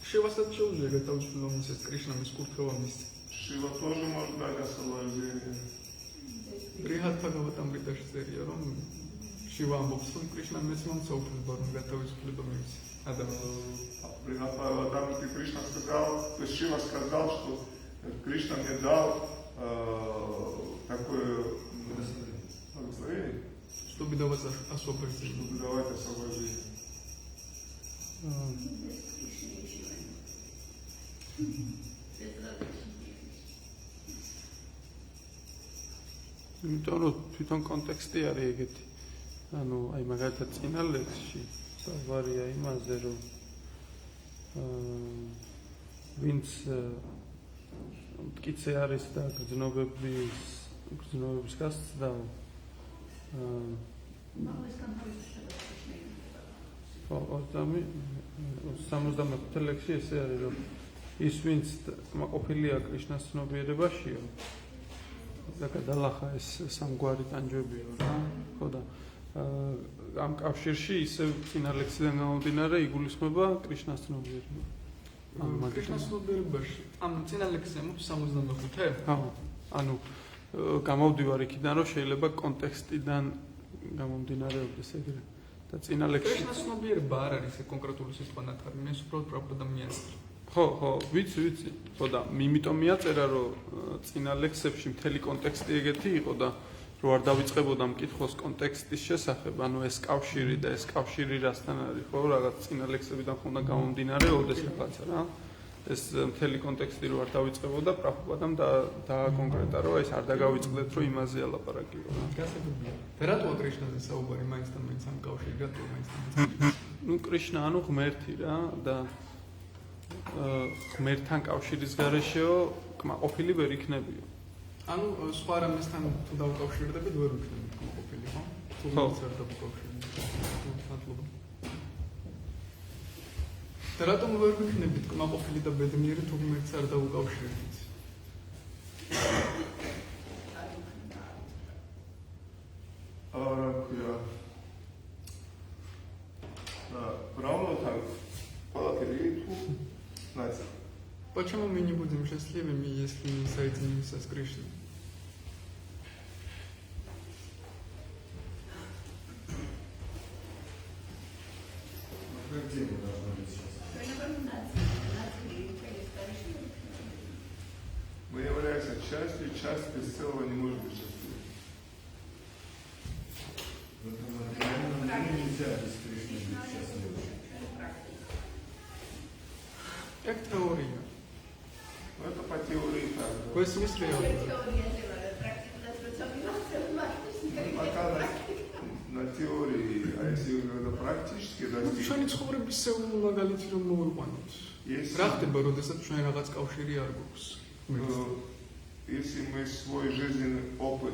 შევასაც შეუძლია გათავისუფლება მისცეს კრიშნა მის კურთხევა მისცეს. Шива тоже может дать освобождение. ბრიჰად ბჰაგავატამრიტაში წერია, რომ შივა ამბობს, რომ კრიშნა მეცნობს უფლება, რომ გათავისუფლება მისცეს. Там Кришна сказал, то есть Шива сказал, что Кришна мне дал такое благословение, чтобы давать освобождение. чтобы давать освобождение. იმიტომ რომ თვითონ კონტექსტი არის ეგეთი. ანუ აი მაგალითად წინა ლექსში დავარია იმაზე რომ ვინც მტკიცე არის და გრძნობების გასცდა ხო 65 ლექსში ესე არის რომ ის ვინც მაყოფილია კრიშნას ცნობიერებაშიო და გადალახა ეს სამგვარი ტანჯვებიო რა ხო და ამ კავშირში ისევ წინა ლექსიდან გამომდინარე იგულისხმება კრიშნას ცნობიერება. კრიშნას ცნობიერებაში ამ წინა ლექსზე მოხდა 65-ე? ხო. ანუ გამოვდივარ იქიდან რომ შეიძლება კონტექსტიდან გამომდინარეობდეს ეგრე. და წინა ლექსში კრიშნას ცნობიერება არ არის კონკრეტული სიტყვა ნათარი, მე უბრალოდ პრაბლემად მიაწერე. ხო, ვიცი. ხო და იმიტომ მიაწერა რომ წინა ლექსებში მთელი კონტექსტი ეგეთი იყო და რო არ დავიწყებოდა მკითხოს კონტექსტის შესახებ, ანუ ეს კავშირი და ეს კავშირი რასთან არის, ხო, რაღაც წინა ლექსებიდან ხომ და გამომდინარეობდეს რაღაცა რა. ეს მთელი კონტექსტი რო არ დავიწყებოდა, პრაბლემად დააკონკრეტა, რომ ეს არ დაგავიწყდეთ, რომ იმაზეა ლაპარაკიო რა. გასაგებია. და რატოა კრიშნაზე საუბარი მაინც და მაინც ამ კავშირი რატოა მაინც და მაინც? ნუ კრიშნა ანუ ღმერთი რა და ღმერთთან კავშირის გარეშეო კმაყოფილი ვერ იქნებიო. ანუ სხვა რამესთან თუ დავკავშირდებით ვერ ვიქნებით კმაყოფილი, ხო? თუ არ დავკავშირდებით. მადლობა. და რატომ ვერ ვიქნებით კმაყოფილი და ბედნიერი თუ ღმერთს არ დავუკავშირდით? Почему мы не будем счастливыми, если не соединимся с Кришной? Где мы должны быть сейчас? Мы являемся частью, часть без целого не может быть счастливой. В этом материальном мире нельзя без Кришны быть счастливым. Как теория. Но это по теории так. В смысле Пока на теории, а если когда практически достигнуть. ჩვენი ცხოვრების სეულ მაგალითი რომ მოვიყვანოთ. რა ხდება, როდესაც ჩვენ რაღაც კავშირი არ გვაქვს? Если мы свой жизненный опыт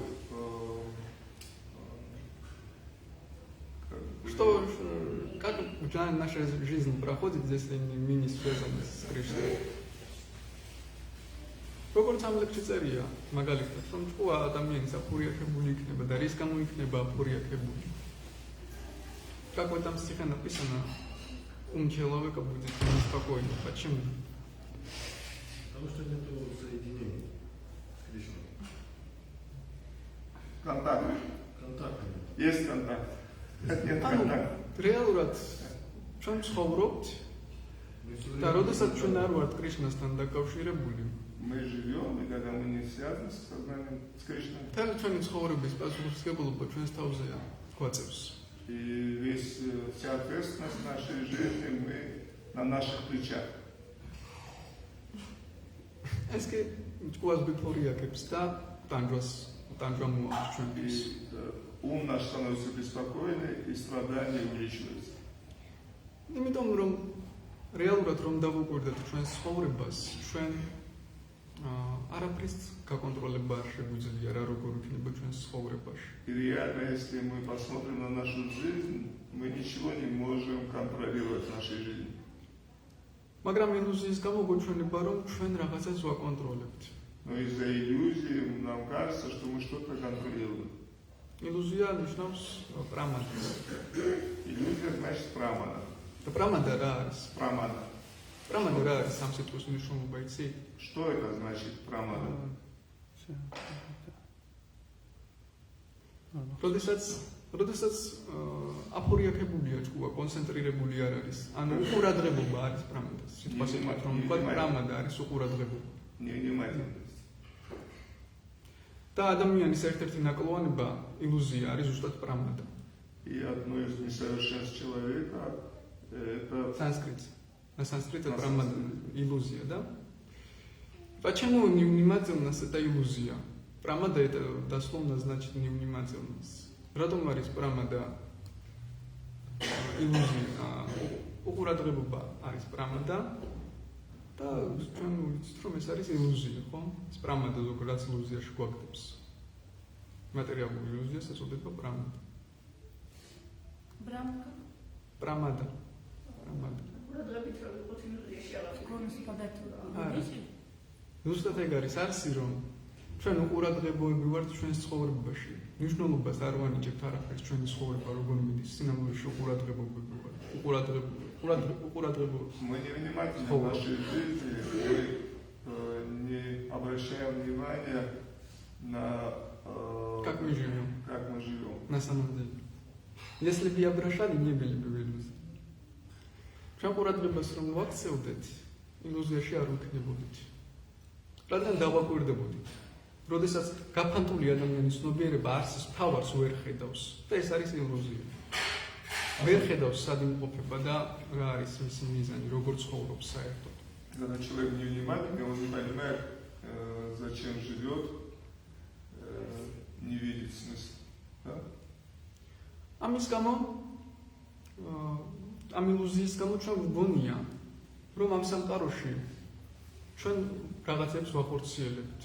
как наша жизнь проходит, если мы не связаны с Кришной? როგორც ამ ლექსში წერია, მაგალითად, რომ ჭკუა ადამიანის აფურიახებული იქნება და რის გამო იქნება აფურიახებული. Как в этом стихе написано, ум человека будет неспокойный. Почему? Потому что нет соединения с Кришной. Контакт. Контакта нет. Есть контакт. Нет контакта. რეალურად ჩვენ ცხოვრობთ და როდესაც ჩვენ არ ვართ კრიშნასთან დაკავშირებული, Мы живем, и когда мы не связаны с сознанием, с Кришной. მთელი ჩვენი ცხოვრების პასუხისმგებლობა ჩვენს თავზეა, გვაწევს. И вся ответственность нашей жизни мы на наших плечах. ეს კი ჭკუას ბიფორიაკებს და ტანჯვა მოაქვს ჩვენთვის. И ум наш становится беспокойный, и страдания увеличиваются. იმიტომ რომ რეალურად რომ დავუკვირდეთ ჩვენს ცხოვრებას, ჩვენ არაფრის გაკონტროლება არ შეგვიძლია რა როგორ იქნება ჩვენს ცხოვრებაში. И реально, если мы посмотрим на нашу жизнь, мы ничего не можем контролировать в нашей жизни. მაგრამ ილუზიის გამო გვეჩვენება რომ ჩვენ რაღაცას ვაკონტროლებთ. Но из-за иллюзии нам кажется, что мы что-то контролируем. ილუზია ნიშნავს პრამადას. Иллюзия значит прамана. და პრამადა რა არის? Прамана. პრამადა რა არის ამ სიტყვის მნიშვნელობა იცი? Что это значит прамана? როდესაც აფორიაქებულია ჭკუა, კონცენტრირებული არ არის. ანუ უყურადღებობა არის პრამადას. სიტყვას რომ ვთქვათ პრამადა არის უყურადღებობა. Невнимательность. და ადამიანის ერთ-ერთი ნაკლოვანება ილუზია არის ზუსტად პრამადა. И одно из несовершенств человека это Санскрит. На санскрите прамада иллюзия, да? Почему невнимательность это иллюзия? Прамада это дословно значит невнимательность. Радом არის прамада иллюзия. უყურადღებობა არის პრამადა და ჩვენ ვიცით რომ ეს არის ილუზია, ხო? ეს პრამადა ზოგადად ილუზიაში გვაგდებს. მატერიალური ილუზიას ეწოდება პრამადა. Брамка. პრამადა. პრამადა. ყურადღებით რომ ვიყოთ ილუზიაში აღარ Конус подать. ზუსტად ეგ არის არსი რომ ჩვენ უყურადღებოები ვართ ჩვენს ცხოვრებაში. მნიშვნელობას არ ვანიჭებთ არაფერს ჩვენი ცხოვრება როგორ მიდის, სინამდვილეში უყურადღებოები ვართ. Уқурадღებოება. мы не внимательны в нашей жизни, мы не обращаем внимания на Как мы живем. как мы живем. На самом деле. Если бы обращали, не были бы иллюзии. Ჩვენ ყურადღებას რომ ვაქცევდეთ, ილუზიაში არ ვიქნებოდით. რადგან დავაკვირდებოდით. როდესაც გაფანტული ადამიანის ცნობიერება არსის თავარს ვერ ხედავს, და ეს არის ილუზია. ვერ ხედავს სად იმყოფება და რა არის მისი მიზანი, როგორ ცხოვრობს საერთოდ. Когда человек невнимательный, он не понимает, зачем живет, не видит смысла. Да? ამის გამო ამ ილუზიის გამო ჩვენ ვგონია, რომ ამ სამყაროში ჩვენ რაღაცებს ვახორციელებთ.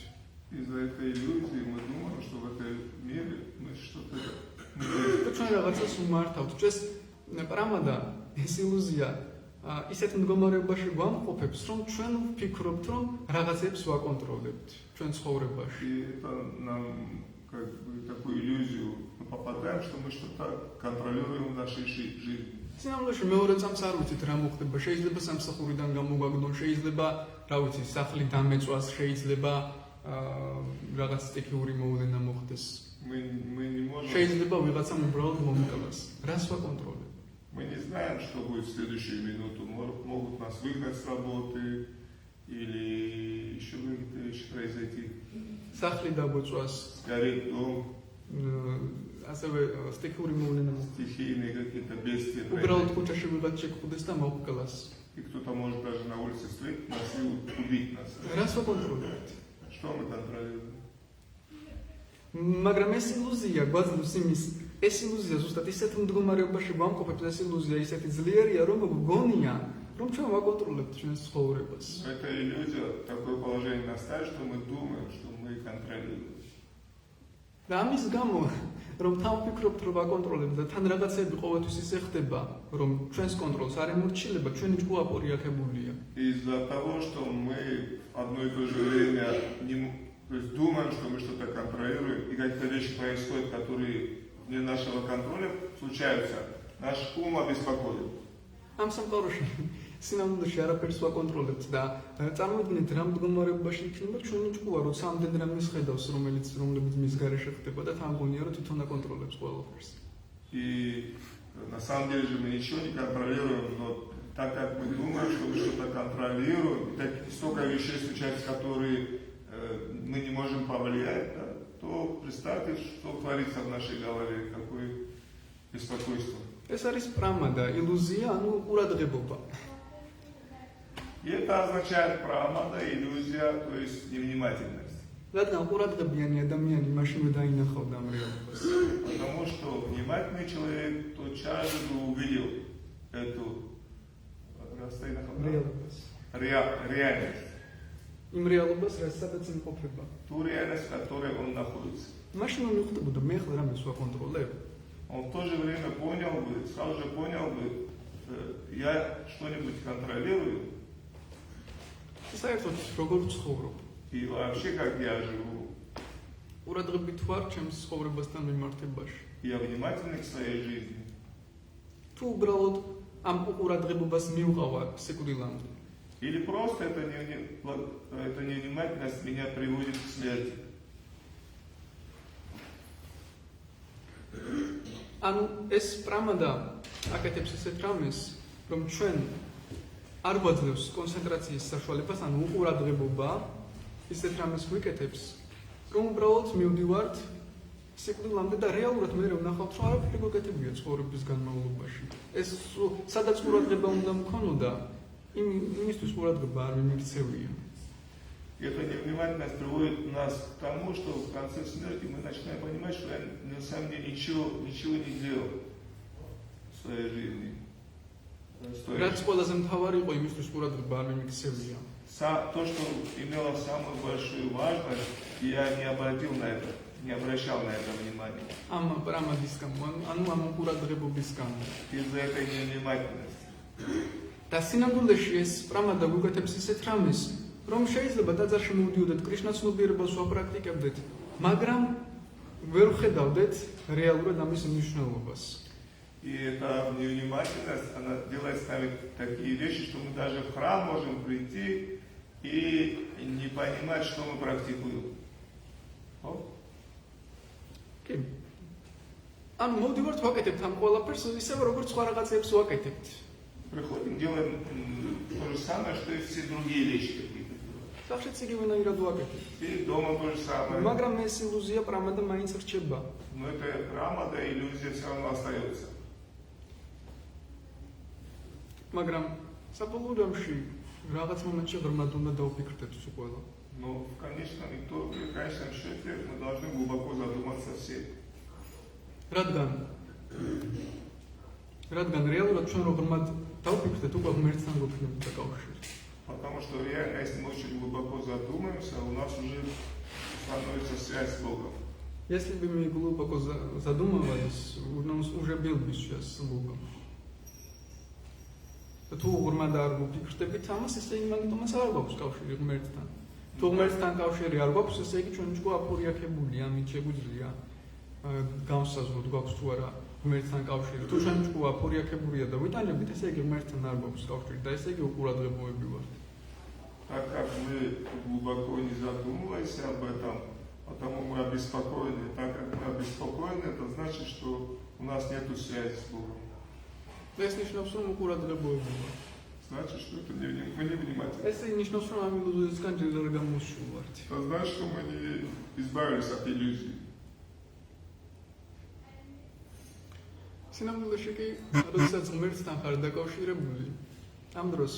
Из-за этой иллюзии мы думаем, что в этом мире мы что-то და ჩვენ რაღაცას უმართავთ. ჩვენს პრამადა, ეს ილუზია ისეთ მდგომარეობაში გვამყოფებს, რომ ჩვენ ვფიქრობთ, რომ რაღაცებს ვაკონტროლებთ ჩვენ ცხოვრებაში. И это нам как бы такую иллюзию мы попадаем, что мы что-то контролируем в нашей жизни. სინამდვილეში მეორე წამს არ ვიცით რა მოხდება. შეიძლება სამსახურიდან გამოვაგდონ, შეიძლება, რა ვიცი, სახლი დამეწვას, შეიძლება რაღაც სტიქიური მოვლენა მოხდეს. Мы не можем. შეიძლება ვიღაცამ უბრალოდ მომკლას. რას ვაკონტროლებთ? Мы не знаем, что будет в следующую минуту. Могут нас выгнать с работы или еще какие-то вещи произойти. სახლი დაგვეწვას, Сгорит дом, ასევე სტიქიური მოვლენა მოხდეს. стихийные какие-то бедствия. უბრალოდ ქუჩაში ვიღაც შეგხვდეს და მოვკლას. И кто-то может даже на улице встретить нас и убить нас. რას ვაკონტროლებთ? Что мы контролируем? მაგრამ ეს ილუზია გვაძლევს იმის, ეს ილუზია ზუსტად ისეთ მდგომარეობაში გვამყოფებს, ეს ილუზია ისეთი ძლიერია, რომ გვგონია, რომ ჩვენ ვაკონტროლებთ ჩვენს ცხოვრებას. Эта иллюзия, такое положение нас ставит, что мы думаем, что мы контролируем. და ამის გამო, რომ თან ვფიქრობთ, რომ ვაკონტროლებთ და თან რაღაცები ყოველთვის ისე ხდება, რომ ჩვენს კონტროლს არ ემორჩილება, ჩვენი ჭკუა პორიაქებულია. Из-за того, что мы в одно и то же время то есть думаем, что мы что-то контролируем, и какие-то вещи происходят, которые вне нашего контроля случаются, наш ум обеспокоен. ამ სამყაროში სინამდვილეში არაფერს ვაკონტროლებთ და წარმოიდგინეთ რა მდგომარეობაში იქნება ჩვენი ჭკუა, როცა ამდენ რამეს ხედავს, რომლებიც მის გარეშე ხდება და თან გონია, რომ თვითონ აკონტროლებს ყველაფერს. И на самом деле же мы ничего не контролируем, но так как мы думаем, что мы что-то контролируем, и так столько вещей случается, которые мы не можем повлиять, да, то представьте, что творится в нашей голове, какое беспокойство. ეს არის პრამადა, ილუზია, ანუ ყურადღებობა. И это означает прамада, иллюзия, то есть невнимательность. რადგან ყურადღებიანი ადამიანი მაშინვე დაინახავდა ამ რეალობას. Потому что внимательный человек тотчас же бы увидел эту რეალობას. реальность, იმ რეალობას, სადაც იმყოფება. ту реальность, в которой он находится. მაშინ მიხვდებოდა მე ახლა რამეს ვაკონტროლებ. Он в то же время понял бы, сразу же понял бы, я что-нибудь контролирую, საერთოდ როგორ ცხოვრობ? и вообще как я живу. ყურადღებით ვარ ჩემს ცხოვრებასთან მიმართებაში. Я внимательный к своей жизни. თუ უბრალოდ ამ ყურადღებობას მივყავა სიკვდილამდე. Или просто эта невнимательность меня приводит к смерти. ანუ ეს პრამადა აკეთებს ესეთ რამეს, რომ ჩვენ არ გვაძლევს კონცენტრაციის საშუალებას, ანუ უყურადღებობა ისეთ რამეს გვიკეთებს, რომ უბრალოდ მივდივართ სიკვდილამდე და რეალურად მე ვნახავთ, რომ არაფერი გაკეთებია ცხოვრების განმავლობაში. ეს სადაც ყურადღება უნდა მქონოდა, იმისთვის ყურადღება არ მიმიქცევია. Эта невнимательность приводит нас к тому, что в конце смерти мы начинаем понимать, что я на самом деле ничего не делал в своей жизни. რაც ყველაზე მთავარი იყო იმისთვის ყურადღება არ მიმიქცევია. То, что имело самую большую важность, я не обратил на это, не обращал на это внимания. ამ პრამადის გამო, ანუ ამ ყურადღებობის გამო. Из-за этой невнимательности. და სინამდვილეში ეს პრამადა გვიგეთებს ისეთ რამეს, რომ შეიძლება ტაძარში მოვდიოდეთ, კრიშნაცნობიერებას ვაპრაქტიკებდეთ, მაგრამ ვერ ვხედავდეთ რეალურად ამის მნიშვნელობას. И эта невнимательность, она делает с нами такие вещи, что мы даже в храм можем прийти и не понимать, что мы практикуем. კი. ანუ მოვდივართ ვაკეთებთ ამ ყველაფერს, ისევე როგორც სხვა რაღაცებს ვაკეთებთ. Приходим, делаем то же самое, что и все другие вещи какие-то. სახშიც იგივენაირად ვაკეთებთ. И дома то же самое. მაგრამ ეს ილუზია პრამადა მაინც რჩება. Но эта рамада, иллюзия все равно остается. მაგრამ საბოლოო ჯამში რაღაც მომენტში ღრმად უნდა დავფიქრდეთ ეს ყველა. Но в конечном итоге, в конечном счете, мы должны глубоко задуматься все. რადგან რეალურად ჩვენ ღრმად დავფიქრდეთ უკვე ღმერთთან გვქნებით დაკავშირი. Потому что реально, если мы очень глубоко задумаемся, у нас уже становится связь с Богом. Если бы мы глубоко задумывались, у нас уже был бы сейчас с Богом. თუ ღრმად არ ვფიქრდებით ამას, ესე იგი მაგიტომაც არ გვაქვს კავშირი ღმერთთან. თუ ღმერთთან კავშირი არ გვაქვს, ესე იგი ჩვენ ჯგუფ აფორიაქებული, ამით შეგვიძლია განსაზღვროთ გვაქვს თუ არა ღმერთთან კავშირი. თუ ჩვენ ჯგუფ აფორიაქებულია და ვიტანებით, ესე იგი ღმერთთან არ გვაქვს კავშირი და ესე იგი უყურადღებოები ვართ. Так как мы глубоко не задумывались об этом, потому мы обеспокоены. Так как мы обеспокоены, это значит, что у нас нет связи с Богом. ეს ნიშნავს, რომ უყურადღებოები ვართ. Значит, что это мы не внимательны. ეს ნიშნავს, რომ ამ ილუზიისგან ჯერ არ გამოსულვართ. Это значит, что мы не избавились от иллюзий. სინამდვილეში კი, როდესაც ღმერთთან ხარ დაკავშირებული, ამ დროს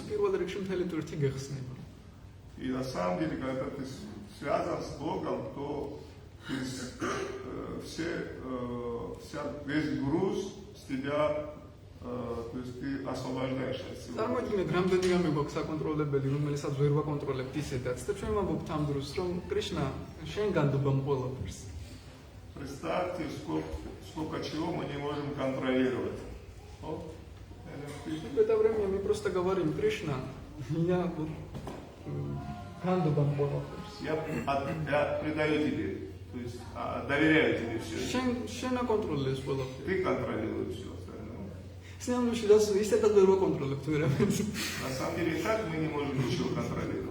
პირველ რიგში მთელი ტვირთი გეხსნება. И на самом деле, когда ты связан с Богом, то весь груз с тебя, то есть ты освобождаешься от всего. წარმოიდგინეთ, რამდენი რამე გვაქვს საკონტროლებელი, რომელსაც ვერ ვაკონტროლებთ ისედაც და ჩვენ ვამბობთ ამ დროს, რომ კრიშნა შენ განდობამ ყველაფერს. Представьте, сколько чего мы не можем контролировать. В это время мы просто говорим: Кришна, я гандобам ყველაფერს. Я предаю тебе, то есть доверяю тебе все. შენ აკონტროლებს ყველაფერს. Ты контролируешь все остальное. სინამდვილეში და ისედაც ვერ ვაკონტროლებთ ვერაფერს. На самом деле и так мы не можем ничего контролировать.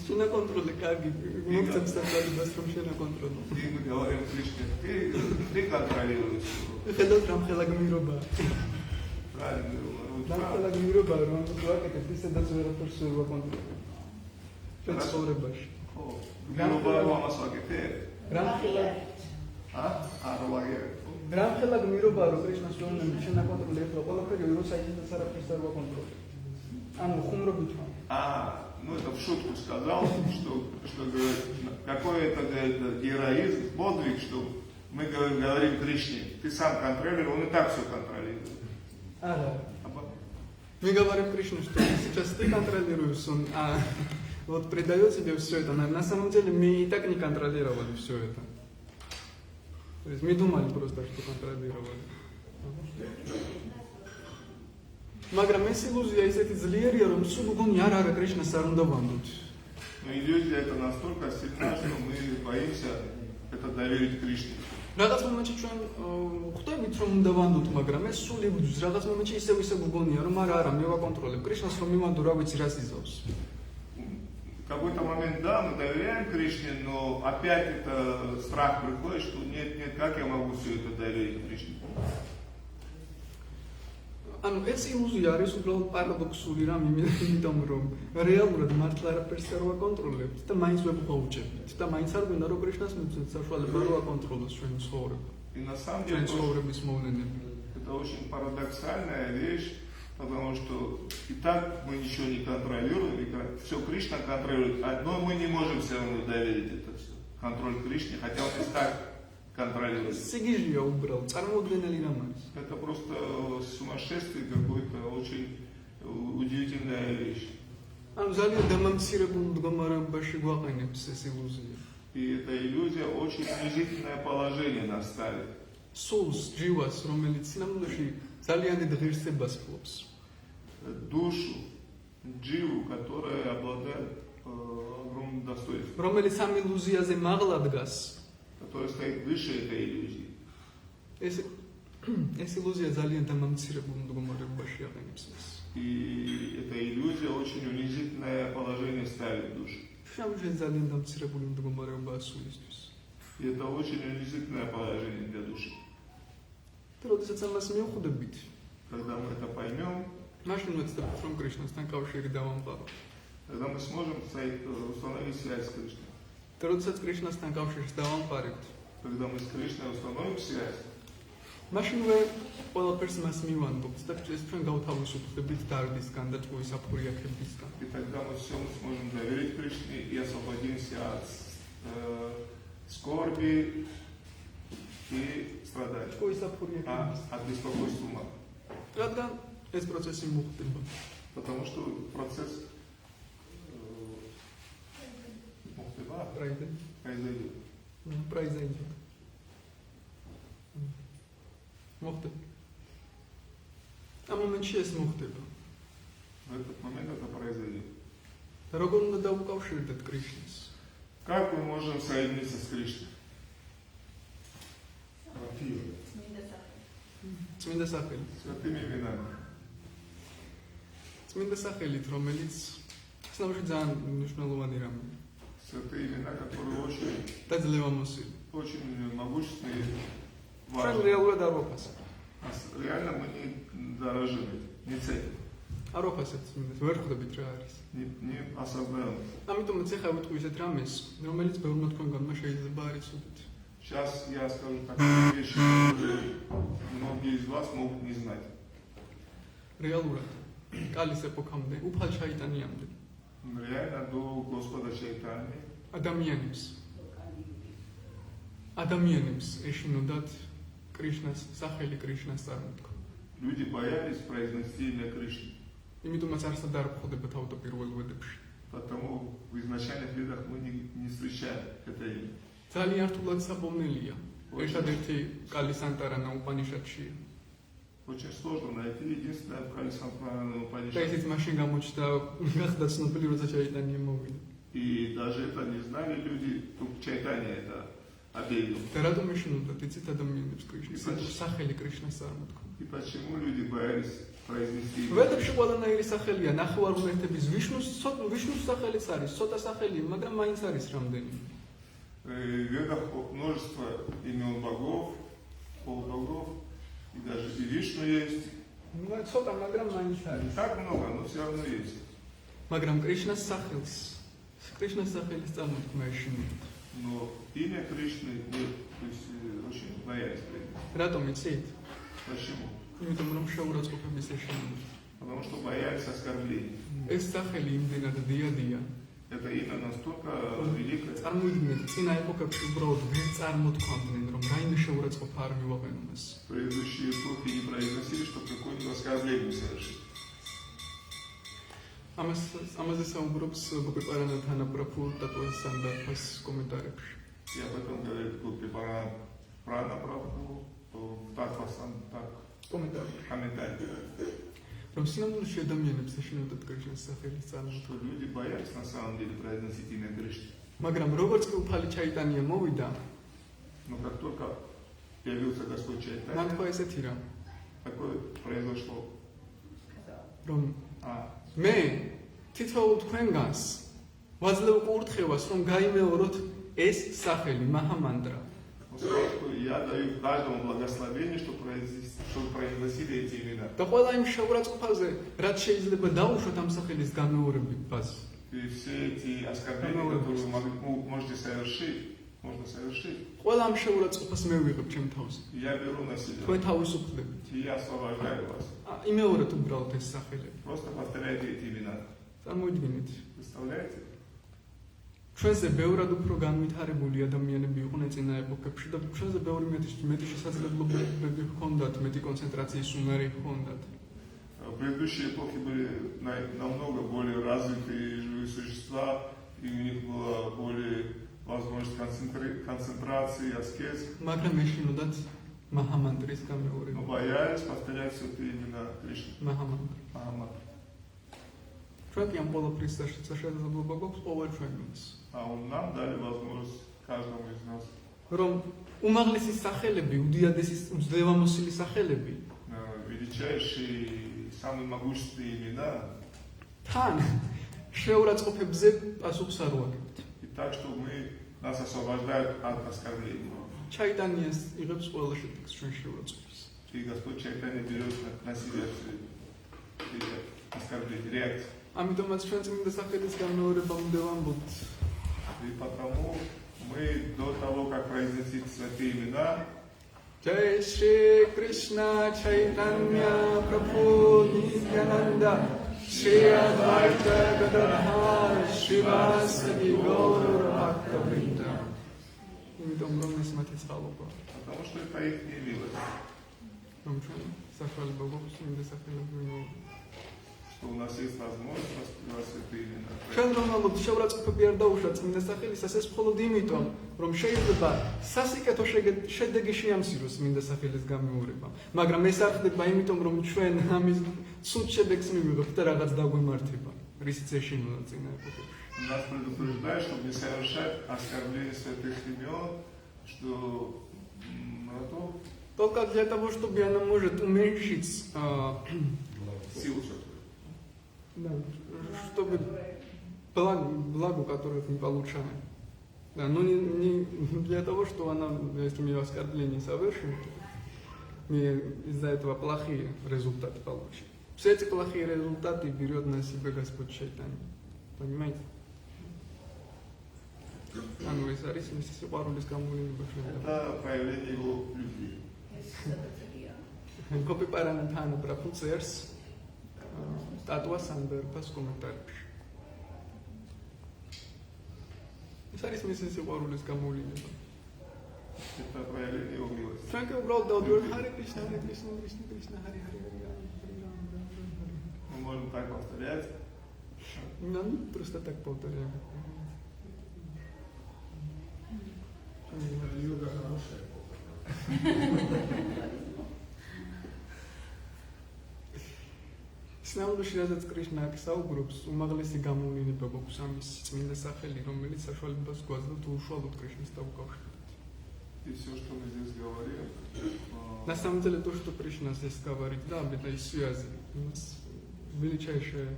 შენ აკონტროლე, კარგი, მოგწევს საკუთარ რომ შენ აკონტროლო. И мы говорим Кришне, ты контролируешь все. ხედავთ რამ ხელა გმირობა. Правильно. რამ ხელა გმირობა, რომ ვაკეთებ ისედაც ვერაფერს ვერ ვაკონტროლებ. ჩვენ ცხოვრებაში. Гмирობა ამას ვაკეთებ. რამ ხელა რამ ხელა გმირობა, რომ კრიშნას რომ შენ აკონტროლებ, ყველაფერი როცა ისედაც არაფერს არ ვაკონტროლებ. ანუ ხუმრობით ვარ. Ну это в шутку сказал, что какой это героизм, подвиг, что мы говорим Кришне, ты сам контролируешь, он и так все контролирует. Мы говорим Кришне, что сейчас ты контролируешь, он вот придает тебе все это. На самом деле мы и так не контролировали все это. То есть мы думали просто, что контролировали. მაგრამ ეს ილუზია ისეთი ძლიერია, რომ სულ გონი არ არა კრიშნას არ უნდა ვანდოთ. Но иллюзия это настолько сильна, что мы боимся это доверить Кришне. რაღაც მომენტში ჩვენ ხვდებით რომ უნდა ვანდოთ, მაგრამ ეს სულ იბრძვის. რაღაც მომენტში ისევ გგონია რომ არა, მე ვაკონტროლებ კრიშნას, რომ იმანდო რა ვიცი რა სიზავს. В какой-то момент, да, мы доверяем Кришне, но опять это страх приходит, что нет, как я могу все это доверить Кришне. ანუ ეს ილუზია არის უბრალოდ პარადოქსული რამ, იმიტომ რომ რეალურად მართლა არაფერს არ ვაკონტროლებთ და მაინც ვებღაუჭებთ და მაინც არ გვინდა რომ კრიშნას მიცემთ საშუალება რომ აკონტროლოს ჩვენი ცხოვრება. И на самом ჩვენი деле ცხოვრების მოვლენები. это очень парадоксальная вещь, потому что и так мы ничего не контролируем, и все Кришна контролирует. Одно мы не можем все равно доверить это все. Контроль Кришне, хотя он и так контролирует. სიგიჟია უბრალოდ წარმოუდგენელი რამ არის. Это просто сумасшествие какое-то, очень удивительная вещь. ანუ ძალიან დამამცირებულ მდგომარეობაში გვაყენებს ეს ილუზია. И эта иллюзия очень унизительное положение нас ставит. სულს, ჯივას, რომელიც სინამდვილეში ძალიან დიდ ღირსებას ფლობს. Душу, дживу, которая обладает огромным достоинством, რომელიც ამ ილუზიაზე მაღლა დგას. которая стоит выше этой иллюзии. ეს ილუზია ძალიან დამამცირებულ მდგომარეობაში აყენებს ეს. И эта иллюзия очень унизительное положение ставит душу. შამშენ ძალიან დამცირებული მდგომარეობაა სულისთვის. И это очень унизительное положение для души. და როდესაც ამას მივხვდებით, Когда мы это поймем, მაშინ ვეცდებით რომ კრიშნასთან კავშირი დავამყაროთ. тогда мы сможем установить связь с Кришной. და როდესაც კრიშნასთან კავშირს დავამყარებთ, Когда мы с Кришной установим связь, მაშინვე ყველაფერს მას მივანდობთ და ჩვენ გავთავისუფლდებით დარდისგან და წყვილის აფურიაქებისგან. и тогда мы все сможем доверить Кришне и освободимся от скорби и страданий, წყვილის აფურიაქებისგან. от беспокойства ума. რადგან ეს პროცესი მოხდება. Потому что процесс произойдет. პრაიზაიჯა. მოხდება. ამ მომენტში ეს მოხდება. В этот момент это произойдет. და როგორ უნდა დავუკავშირდეთ კრიშნას? Как мы можем соединиться с Кришной? წმინდა სახელით. Святыми именами. წმინდა სახელით, რომელიც სინამდვილეში ძალიან მნიშვნელოვანი რამეა. Святые имена, которые და ძლევამოსილი. очень могущественные, ჩვენ важные. რეალურად არ ვაფასებ. Реально мы не дорожим, не ценим, არ ვაფასებ წმინდას, ვერ ხვდებით რა არის. не осознаем. ამიტომაც ახლა ვიტყვი ისეთ რამეს, რომელიც ბევრმა თქვენგანმა შეიძლება არ იცოდეთ. Сейчас я скажу такие вещи, которые многие из вас могут не знать. რეალურად კალის ეპოქამდე, უფალ ჩაიტანიამდე Реально до Господа Чайтани ადამიანებს ეშინოდათ კრიშნას სახელი კრიშნას წარმოთქვა. люди боялись произнести имя Кришны. იმიტომაც არსად არ ხვდებათ თავდაპირველ ვედებში. Потому в изначальных ведах мы не встречаем это имя. ძალიან რთულად საპოვნელია. ერთადერთი კალის ანტარანა უპანიშადშია. Очень сложно найти, единственное в Калисампрана და Упанишаде. ისიც მაშინ გამოჩნდა, გახდა ცნობილი, როცა ჩაიტანია მოვიდა. И даже это не знали люди, только Чайтанья это объявил. და რატომ ეშინოდათ იცით ადამიანებს კრიშნის სახელი კრიშნას წარმოთქვა? И почему люди боялись произнести имя ვედებში Кришны? ყველანაირი სახელია, ნახევარ ღმერთების ვიშნუს სახელიც არის, ცოტა სახელი, მაგრამ მაინც არის რამდენიმე. В ведах множество имен богов, полубогов, и даже и Вишну есть. ცოტა, მაგრამ მაინც Не არის. так много, но все равно есть. მაგრამ კრიშნას სახელის წარმოთქმა ეშინოდათ. Но имя Кришны нет, то есть очень боялись произнести. რატომ იცით? Почему? იმიტომ რომ შეურაცხყოფების ეშინოდათ. Потому что боялись оскорблений. ეს სახელი იმდენად დიადია. Это имя настолько великое. წარმოიდგინეთ, წინა ეპოქებში უბრალოდ ვერ წარმოთქვამდნენ, რომ რაიმე შეურაცხყოფა არ მივაყენო მას. Предыдущие эпохи не произносили, чтобы какое-нибудь оскорбление совершить. ამაზე საუბრობს გოპიპარანა თანაპრაფუ ტატუასთან და ფას კომენტარებში. И об этом говорит Гопипарана Прабху в Татвасан так комментарий. რომ სინამდვილეში ადამიანებს ეშინოდათ კრიშნას სახელის წარმოთქვა. Что люди боялись на самом деле произносить имя Кришны. მაგრამ როგორც კი უფალი ჩაიტანია მოვიდა, Но как только появился Господь Чайтанья, მან თქვა ესეთი რამ, такое произошло. რომ А მე თითოეულ თქვენგანს ვაძლევ კურთხევას, რომ გაიმეოროთ ეს სახელი მაჰამანტრა. он сказал, что я даю каждому благословение, чтобы произносили эти имена. და ყველა იმ შეურაცხყოფაზე, რაც შეიძლება დაუშვათ ამ სახელის განმეორებას. И все эти оскорбления, которые вы можете совершить, можно совершить. ყველა ამ შეურაცხყოფას მე ვიღებ ჩემ თავს. Я беру на себя. თქვენ თავისუფლებით. И я освобождаю вас. იმეორეთ უბრალოდ ეს სახელები. Просто повторяйте эти имена. წარმოიდგინეთ. Представляете? ჩვენზე ბევრად უფრო განვითარებული ადამიანები იყვნენ წინა ეპოქებში და ჩვენზე ბევრი მეტი შესაძლებლობები ჰქონდათ, მეტი კონცენტრაციის უნარი ჰქონდათ. Предыдущие эпохи были намного более развитые живые существа, и у них была более возможность концентрации, аскез. მაგრამ ეშინოდათ მაჰამანტრის გამეორება. Но боялись повторять все это имена Кришны. მაჰამანტრი. Махамантра. ჩვენ კი ამ բոլაფრის შესაძლებლობა გვაქვს ყოველ ჩვენს. А нам дали возможность каждому из нас. რომ უმაღლესი სახელები, უდიადესი ძლევამოსილი სახელები Величайшие, самые могущественные имена. თან შეურაცხყოფებზე პასუხს არ ვაკეთებთ. И так, что нас освобождают от оскорблений. ჩაიტანიას იღებს ყველა შედეგს ჩვენ შეურაცხყოფის. И Господь Чайтанья берет на себя все эти оскорбления, реакции. ამიტომაც ჩვენ წმინდა სახელის გამეორება უნდა ვამბობთ. И потому мы до того, как произносить святые имена, Jai Shri Krishna Chaitanya Prabhu Nityananda Shri Advaita Gadadhar Srivasadi Gaur Bhakta-vrinda. იმიტომ რომ ეს მათი წყალობა. потому что это их милость, რომ ჩვენ საშუალება გვაქვს წმინდა სახელები что у нас есть возможность воспевать святые имена. ჩვენ რომ ამბობთ შეურაცხყოფები არ დაუშვათ წმინდა სახელისას ეს მხოლოდ იმიტომ რომ შეიძლება სასიკეთო შედეგი შეამციროს წმინდა სახელის გამეორება მაგრამ ეს არ ხდება იმიტომ რომ ჩვენ ამის ცუდ შედეგს მივიღებთ და რაღაც დაგვემართება რისიც ეშინოდა წინა ეპოქებში Нас предупреждают, чтобы не совершать оскорбление святых имен, что только для того, чтобы она может уменьшить силу святую. Да, чтобы благо, которое мы получаем. Да, но не для того, что она, если мы оскорбление совершим, мы из-за этого плохие результаты получим. Все эти плохие результаты берет на себя Господь Чайтанья. Понимаете? Ну, и если пару лет кому-нибудь. Это проявление его любви. Копи паранатана пропуцерс. Татуа Сандерпас комментарий. ეს არის მისი სიყვარულის გამოვლენა. Это проявление его милости. ჩვენ კი უბრალოდ დავდივართ ჰარი კრიშნა, ჰარი კრიშნა, კრიშნა, კრიშნა, ჰარი ჰარი ჰარი. Мы можем так повторять. Ну, просто так повторяем. Йога хорошая. სინამდვილეში რადგან კრიშნა საუბრობს, უმაღლესი გამოვლენა გვაქვს ამის წმინდა სახელი, რომელიც საშუალებას გვაძლევს თუ უშუალოდ кришнას დავუკავშირდეთ. И все, что мы здесь говорим, На самом деле то, что Кришна здесь говорит, да, это и связи. У нас величайшая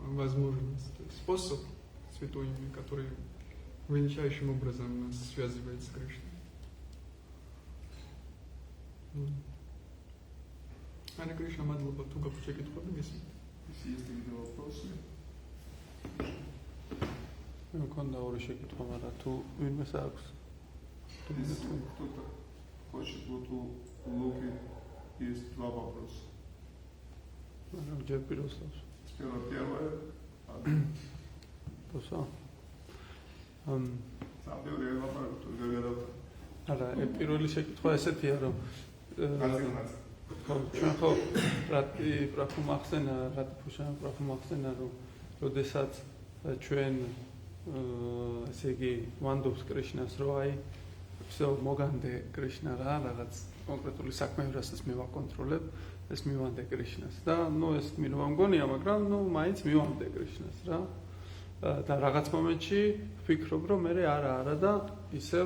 возможность, то есть способ святой имя, который величайшим образом нас связывает с Кришной. Аня Кришна, Мадлоба, туго почекать ходим, если есть какие-то вопросы. მე მქონდა ორი შეკითხვა, მაგრამ თუ ვინმეს აქვს? Если кто-то хочет, вот у Луки есть два вопроса. ჯერ პირველს. Сперва первое. Пошла. Сам первый вопрос, кто говорил. არა, პირველი შეკითხვა ესეთია, რომ ჩვენ ხო პრაფუ მახსენა, რატიფუშან პრაფუ მახსენა, რომ როდესაც ჩვენ ესე იგი ვანდობს კრიშნას, რომ აი всё მოგანდე კრიშნა რა, რაღაც კონკრეტული საქმე, რასაც მე ვაკონტროლებ, ეს მივანდე კრიშნას და ნუ ეს მინდა მგონია, მაგრამ ნუ მაინც მივანდე კრიშნას რა. და რაღაც მომენტში ვფიქრობ, რომ მე არა და ისევ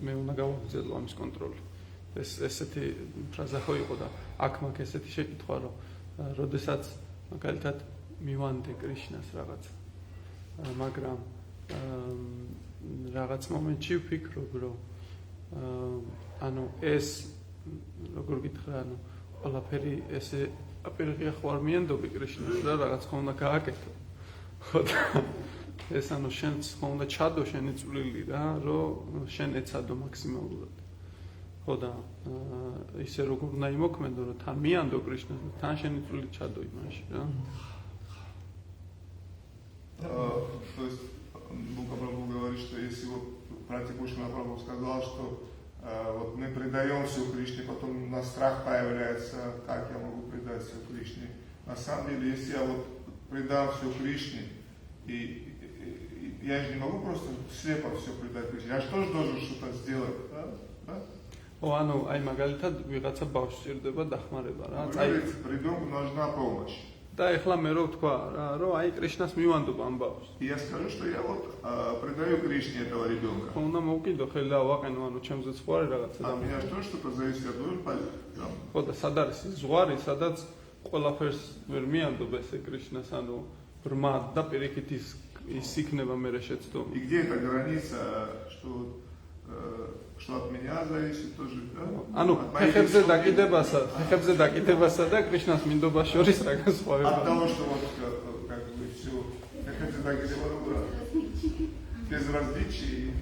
მე უნდა გავაგრძელო ამის კონტროლი. ესეთი ფრაზა ხო იყო და აქ მაქვს ესეთი შეკითხვა, რომ როდესაც მაგალითად მივანდე კრიშნას რაღაც, მაგრამ რაღაც მომენტში ვფიქრობ, რომ ანუ ეს როგორ გითხრა, ანუ ყველაფერი ესე აპირიღია ხوارმიანდობი კრიშნას და რაღაც ხომ უნდა გააკეთო. ხო და ეს ანუ შენც ხომ უნდა ჩადო შენი წვლილი რა, რომ შენ ეცადო მაქსიმალურად. ხო და ისე როგორ უნდა იმოქმედო, რომ თან მიანდო კრიშნას და თან შენი წვლილი ჩადო იმაში რა. То есть Лука Прабху говорит, что если вот братья Кушина Прабху сказал, что вот мы предаем все Кришне, потом у нас страх появляется, как я могу предать все Кришне. На самом деле, если я вот предам все Кришне, и я же не могу просто слепо все предать Кришне, я же тоже должен что-то сделать, да? ანუ აი მაგალითად ვიღაცა ბავშვს სჭირდება დახმარება რა. Ребенку нужна помощь. და ეხლა მე რო ვთქვა რა, რომ აი კრიშნას მივანდობ ამ ბავშვს. И я скажу, что я вот предаю Кришне этого ребенка. ხომ უნდა მოვკიდო ხელი და ვაყენო, ანუ ჩემზე ზღვარი რაღაცა От меня же тоже что-то зависит, я должен там. ხო და სად არის ის ზღვარი, სადაც ყველაფერს ვერ მიანდობ ესე კრიშნას, ანუ ბრმა და პირიქით ის იქნება მე შეცდომი. И где эта граница, что от меня зависит тоже, да? ანუ ხეხებზე დაკიდებასა და კრიშნას მინდობა შორის რა განსხვავება. От того, что вот как бы все ხეხებზე დაკიდება без различий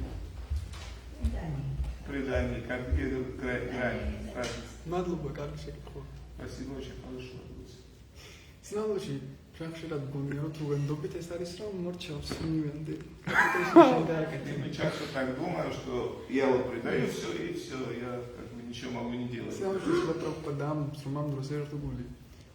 преданий, как где грань. მადლობა, კარგი შეკითხვა. Спасибо, очень хорошо. სინამდვილეში ხშირად გონია რომ თუ ვენდობით ეს არის რომ მორჩავს მივენდი. Я часто так думаю, что я вот предаю все и все, я как бы ничего могу не делать. სინამდვილეში პროფესორ ამბობს რომ ამ დროს ერთგული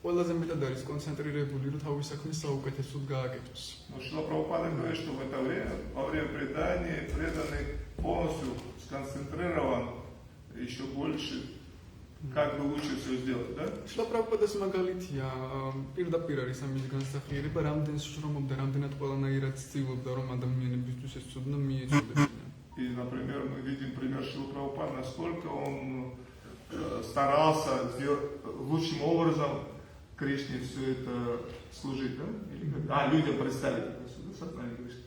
ყველაზე მეტად არის კონცენტრირებული რომ თავის საქმეს საუკეთესოდ გააკეთოს. Но что Прабхупада говорит, что в это время, во время предания, преданный полностью сконцентрирован еще больше, как бы лучше все сделать, да? Что Прабхупадას მაგალითია, პირდაპირ არის ამის განსახიერება, რამდენს შრომობდა, რამდენად ყველანაირად ცდილობდა, რომ ადამიანებისთვის ეს ცოდნა მიეწოდებინა. И, например, мы видим пример Шрилы Прабхупады, насколько он старался лучшим образом Кришне все это служить, да? Людям представить сознание Кришны.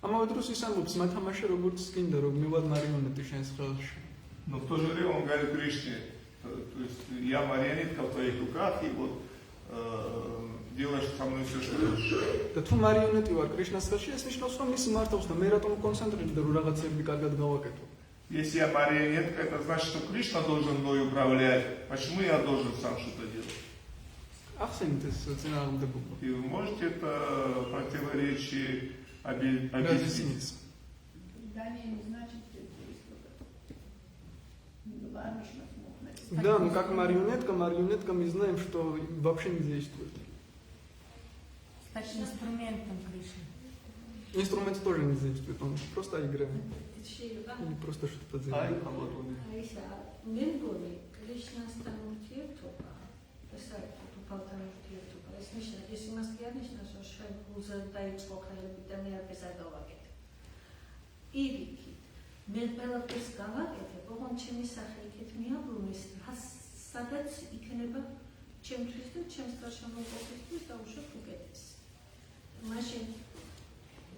ამავე დროს ის ამბობს, მათამაშე როგორც გინდა, რომ მივად მარიონეტი შენს ხელში. Но в то же время он говорит Кришне, то есть я марионетка в твоих руках, и вот делаешь со мной все, что хочешь. და თუ მარიონეტი ვარ კრიშნას ხელში, ეს ნიშნავს, რომ ის მართავს და მე რატომ კონცენტრირდა, რომ რაღაცები კარგად გავაკეთო. Если я марионетка, это значит, что Кришна должен мной управлять. Почему я должен сам что-то делать? ახსენეთ ეს წინააღმდეგობა. И вы можете это противоречие объяснить? Предание не значит что Да, ну как марионетка мы знаем, что вообще не действует. Стать инструментом Кришны. Инструмент тоже не действует, он просто играет. Или просто что-то делает. ეს იმას კი არნიშნავს, რომ ჩვენ გულზე დაიწყო ხელები და მე არც გადავაკეთე. პირიქით, მე ყველაფერს გავაკეთებ, ოღონდ ჩემი სახე იქით მიაბრუნეს, სადაც იქნება ჩემთვის და ჩემს გარშემოყოფისთვის დაუშვათ უკეთეს. მაშინ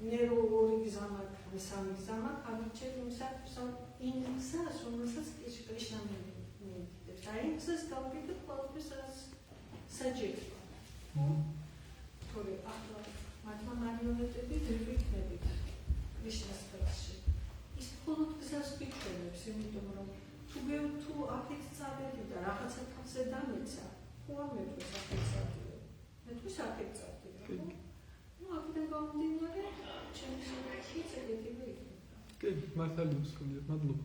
მე როგორი გზა მაქვს, მესამე გზა მაქვს, ამიჩენ იმისათვის, იმ გზას, რომელსაც კრიშნა მიიტანებს. აი იმ გზას გავაკეთებ ყველაფერს, რაც საჭიროა. თორე ახლა მათმა მარიონეტები ვერ ვიქნებით კრიშნას ხელში. ის მხოლოდ გზას გვიჩვენებს, იმიტომ რომ თუ აქეთ წავედი და რაღაცა თავზე დამეცა, ხო ამეთქოს აქეთ წავედი. მეთქოს აქეთ წავედი. ნუ აქედან გამომდინარე, ჩემი სურათი წეგეთილი იქნება. კი, მართალია მსხვილია, მადლობა.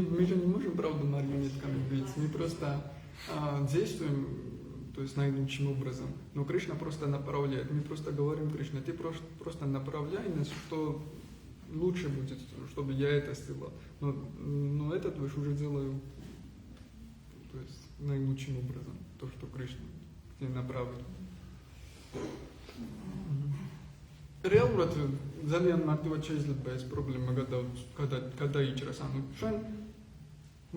Мы же не можем, правда, марионетками быть, мы просто действуем, то есть наилучшим образом, но Кришна просто направляет, мы просто говорим Кришна, ты просто направляй нас, что лучше будет, чтобы я это сделал, но этот я уже делаю, то есть наилучшим образом, то, что Кришна тебе направит. რეალურად ძალიან მარტივად შეიძლება ეს პრობლემა გადაიჭრას. ანუ ჩვენ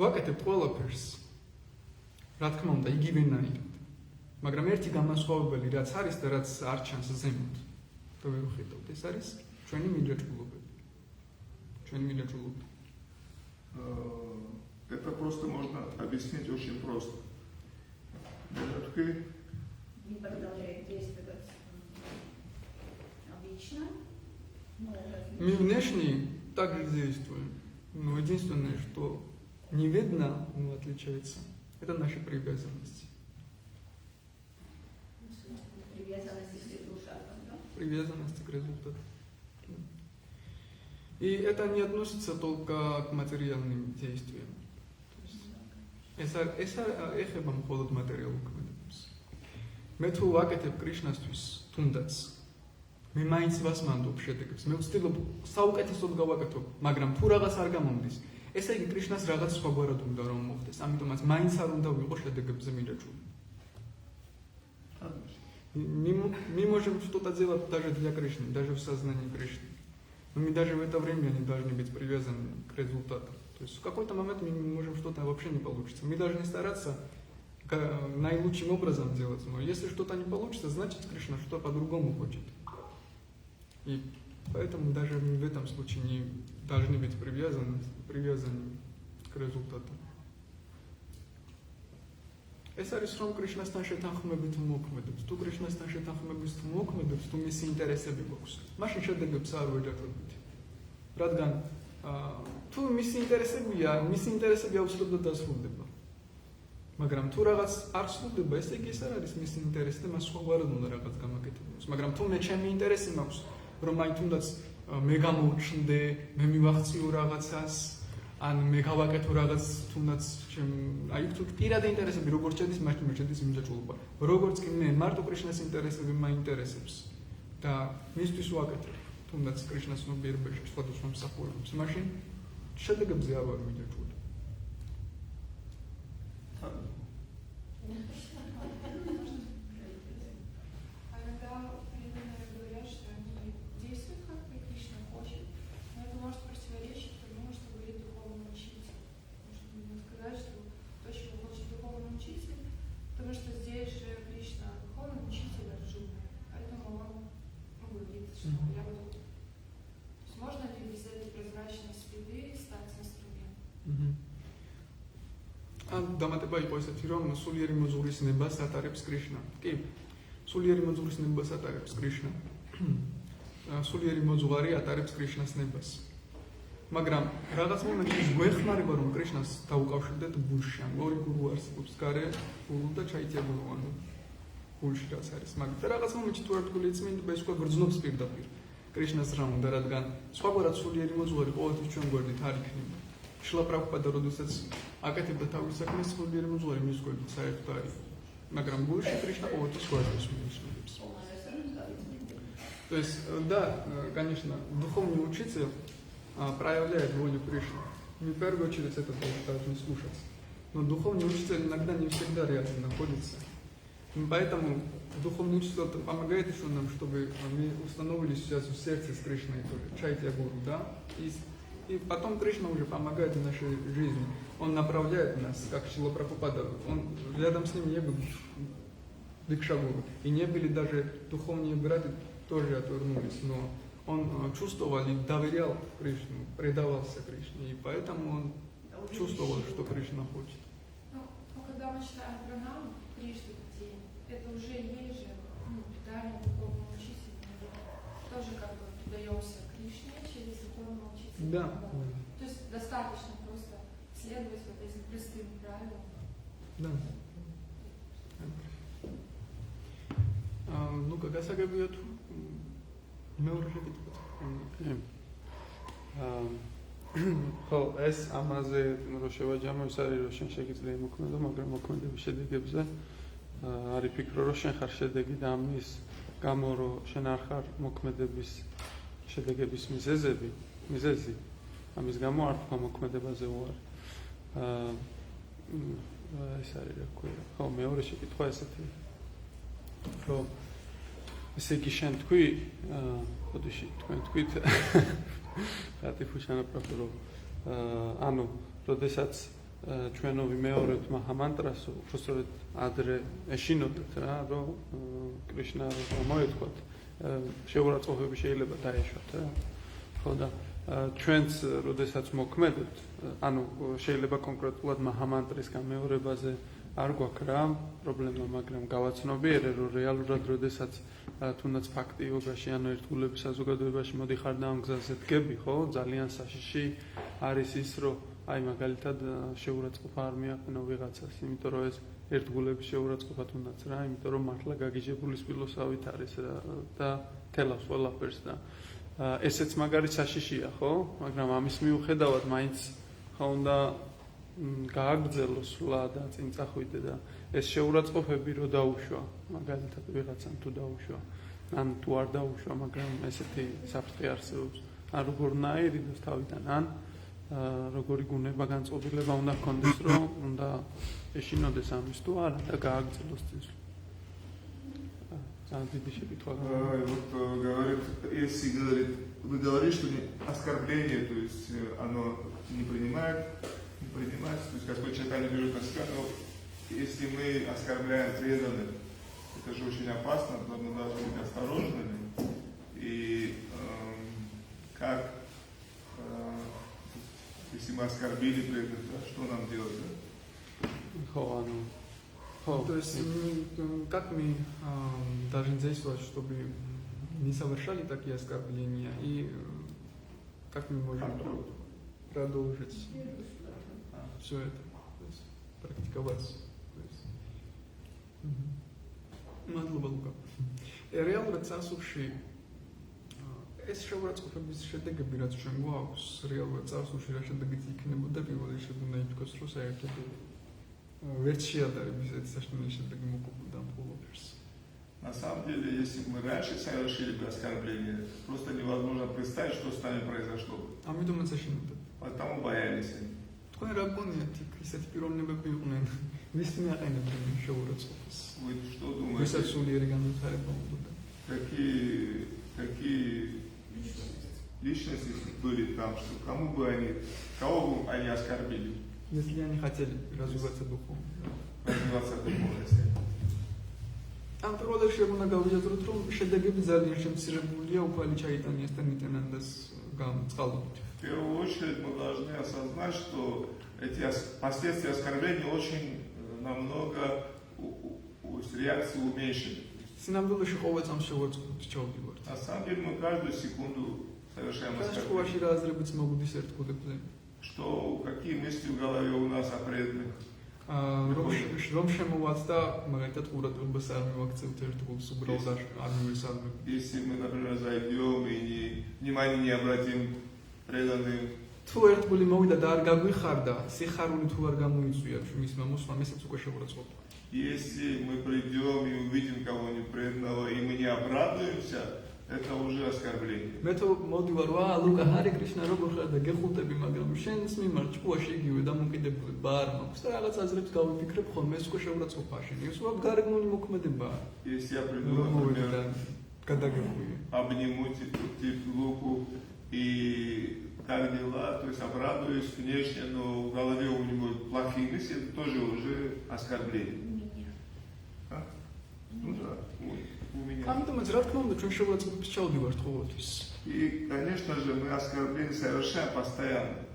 ვაკეთებთ ყველაფერს. რა თქმა უნდა, იგივენაირად. მაგრამ ერთი განმასხვავებელი რაც არის და რაც არ ჩანს ზემოთ. და ვერ ვხედავთ, ეს არის ჩვენი მიჯაჭვულობები. ჩვენი მიჯაჭვულობები. Это просто можно объяснить очень просто. Медведки Не продолжает действовать обычно. Мы внешне также действуем. Но единственное, что не видно, но отличается, это наши привязанности. Привязанности душа, да? Привязанности к результату. И это не относится только к материальным действиям. ეხება მხოლოდ მატერიალურ ქმედებას. მე თუ ვაკეთებ კრიშნასთვის თუნდაც მე მაინც ვასმანდობ შედეგებს. მე ვცდილობ საუკეთესოდ გავაკეთო, მაგრამ თუ რაღაც არ გამომდის, ესე იგი კრიშნას რაღაც სხვაგვარად უნდა რომ მოხდეს. ამიტომაც маინც არ უნდა ვიყო შედეგებზე მიჯაჭვული. Мы можем что-то делать даже для Кришны, даже в сознании Кришны. Но мы даже в это время не должны быть привязаны к результату. То есть в какой-то момент мы можем что-то вообще не получится. Мы должны стараться наилучшим образом делать. Но если что-то не получится, значит Кришна что-то по-другому хочет. И поэтому даже мы в этом случае не должны быть привязаны к результату. ეს არის რომ კრიშნასთან შეთანხმებით მოქმედებს. თუ კრიშნასთან შეთანხმებით მოქმედებს, თუ მისი ინტერესები გვაქვს, მაშინ შედეგებს არ ვეჯაჭვებით. რადგან თუ მისი ინტერესებია, მისი ინტერესები აუცილებლად დასრულდება. მაგრამ თუ რაღაც არ სრულდება, ესე იგი ეს არ არის მისი ინტერესი და მას სხვაგვარად უნდა რაღაც გამაკეთებინოს. მაგრამ თუ მე ჩემი ინტერესი მაქვს, რომ აი თუნდაც მე გამოვჩნდე, მე მივახციო რაღაცას, ან მე გავაკეთო რაღაც თუნდაც აი თუ პირადი ინტერესები როგორც შედის, მაშინ შედის მიჯაჭვულობა. როგორც კი მე მარტო კრიშნას ინტერესები მაინტერესებს და მისთვის ვაკეთებ თუნდაც კრიშნას ნებიერებაში სხვადასხვა მსახურებებს, მაშინ შედეგებზე არ ვარ მიჯაჭვული. დამატება იყო ესეთი, რომ სულიერი მოძღვრის ნებას ატარებს კრიშნა. კი, სულიერი მოძღვრის ნებას ატარებს კრიშნა. სულიერი მოძღვარი ატარებს კრიშნას ნებას. მაგრამ რაღაც მომენტში გვეხმარება, რომ კრიშნას დაუკავშირდეთ გულში. ორი გურუ არსებობს, გარე გურუ და ჩაიტია გურუ, ანუ გულში რაც არის. მაგრამ რაღაც მომენტში თუ არ თქვი წმინდა, ეს უკვე გრძნობს პირდაპირ კრიშნას რამ უნდა, რადგან სხვაგვარად სულიერი მოძღვარი ყოველთვის ჩვენ გვერდით არ იქნება. შილა პრაბჰუპადა როდესაც აკეთებდა თავის საქმეს, სულიერი მოძღვარი მის გვერდით საერთოდ არ იყო. მაგრამ გულში კრიშნა ყოველთვის გვერდს მიისმენებს. То есть, да, конечно, духовный учитель проявляет волю Кришны. Мы в первую очередь это должны слушать. Но духовный учитель иногда не всегда рядом находится. И поэтому духовный учитель помогает еще нам, чтобы мы установили связь в сердце с Кришной, Чайтья Гуру, да? И потом Кришна уже помогает в нашей жизни. Он направляет нас, как Шрила Прабхупада. Рядом с ним не был Дикшагуру. И не были даже духовные братья, тоже отвернулись. Но он чувствовал и доверял Кришне, предавался Кришне. И поэтому он чувствовал, что Кришна хочет. Ну, когда мы читаем пранаму Кришны в день, это уже есть же питание духовного учителя. Тоже как бы даемся Кришне через духовного учителя. Да. То есть достаточно просто следовать вот этим простым правилам. Да. Ну, как გასაგებია თუ მეორე შეკითხვა. ხო, ეს ამაზე რო შევაჯამო, ის არის რომ შენ შეგიძლია იმოქმედო, მაგრამ მოქმედების შედეგებზე არის ფიქრო, რომ შენ ხარ შედეგი და ამის გამო რომ შენ არ ხარ მოქმედების შედეგების მიზეზი, ამის გამო არ თქვა მოქმედებაზე უარი. ეს არის რა ქვია. ხო, მეორე შეკითხვა ესეთი. რომ ესე იგი შენ თქვი, ბოდიში, თქვენ თქვით რატიფუშანა პროფესორო, ანუ, როდესაც ჩვენო ვიმეორებთ მაჰამანტრას, უბრალოდ ადრე ეშინოდეთ რა, რომ კრიშნა მოეთქვათ, შეურაცხყოფები შეიძლება დაეშვათ რა. ხო და ჩვენც როდესაც მოქმედებთ, ანუ შეიძლება კონკრეტულად მაჰამანტრის გამეორებაზე არ გვაქვს რა პრობლემა, მაგრამ გავაცნობიერე, რომ რეალურად როდესაც თუნდაც ფაქტი იოგაში ანუ ერთგულების საზოგადოებაში მოდიხარ და ამ გზაზე დგები, ხო, ძალიან საშიში არის ის, რომ აი მაგალითად შეურაცხყოფა არ მიაყენო ვიღაცას, იმიტომ რომ ეს ერთგულების შეურაცხყოფა თუნდაც რა, იმიტომ რომ მართლა გაგიჟებული სპილოსავით არის და თელავს ყველაფერს და ესეც მაგარი საშიშია, ხო? მაგრამ ამის მიუხედავად მაინც ხო უნდა გააგრძელოს სვლა და წინ წახვიდე და ეს შეურაცხყოფები რო დაუშვა, მაგალითად ვიღაცამ თუ დაუშვა, ან თუ არ დაუშვა, მაგრამ ესეთი საფრთხე არსებობს. ან როგორნაირი და თავიდან ან როგორი გუნება განწყობილება უნდა ჰქონდეს, რომ უნდა ეშინოდეს ამის თუ არა და გააგრძელოს წინსვლა. Вот говорит, если вы говорите, что оскорбление, то есть оно не принимается, то есть Господь читали берет на себя, но если мы оскорбляем преданных, это же очень опасно, то мы должны быть осторожными. И как, если мы оскорбили преданных, что нам делать? Да? То есть как мы должны действовать, чтобы не совершали такие оскорбления, и как мы можем продолжить все это, то есть практиковать. Мадлубалука. Реально царствующий ეს შეურაცხყოფების შედეგები, რაც ჩვენ გვაქვს, რეალურად წარსულში რა შედეგიც იქნებოდა, პირველ რიგში უნდა ითქვას, რომ საერთოდ ვერც შეადარებს ეს საშინელი შედეგი მოგუბრდა ამ ყოველფერს. На самом деле, если бы мы раньше совершили бы оскорбление, просто невозможно представить, что с нами произошло бы. ამიტომაც ეშინოდა. Потому боялись. თქვენ რა გონიათ, ისეთი პიროვნებები იყვნენ, ვის მიაყენებდნენ შეურაცხყოფას? Вы что думаете? ვისაც სულიერი განვითარება უნდოდა? Какие личности были там, что кого бы они оскорбили? Если они хотели развиваться духовно. Развиваться духовности. ამ პროდუქტში უნდა გავიაზროთ, რომ შედეგები ძალიან შემცირებულია უფალი ჩაიტანიასთან იტენანდას წყალობით. В первую очередь мы должны осознать, что эти последствия оскорбления очень намного реакции уменьшили. სინამდვილეში ყოველ წამს შეურაცხყოფით ჩავდივართ. На самом деле мы каждую секунду совершаем оскорбление. რა აზრებიც მოგდის ერთგულებზე. Что, какие мысли в голове у нас о преданных? რომ შემოვაც და მაგალითად ყურადღებას არ მივაქცევთ ერთგულს უბრალოდ არ მივესალმებ. Если мы, например, зайдем и внимание не обратим преданным. თუ ერთგული მოვიდა და არ გაგვიხარდა, სიხარული თუ არ გამოიწვია მისმა მოსვლამ, ესეც უკვე შეურაცხყოფა. Если мы придем и увидим кого-нибудь преданного, и мы не обрадуемся, это уже оскорбление. მე თუ მოდივარ, ლუკა, ჰარი კრიშნა როგორ ხარ და გეხუტები, მაგრამ შენს მიმართ ჭკუაში იგივე დამოკიდებულება არ მაქვს და რაღაც აზრებს გავიფიქრებ ხოლმე, ეს უკვე შეურაცხყოფაა შენი. ეს უბრალოდ გარეგნული მოქმედებაა. Если я приду, например, обниму Луку и как дела, то есть обрадуюсь внешне, но в голове у него плохие мысли, это тоже уже оскорбление. Ну да, у меня. ამიტომაც რა თქმა უნდა ჩვენ შეურაცხყოფის ჩავდივართ ყოველთვის. И, конечно же, мы оскорбление совершаем постоянно.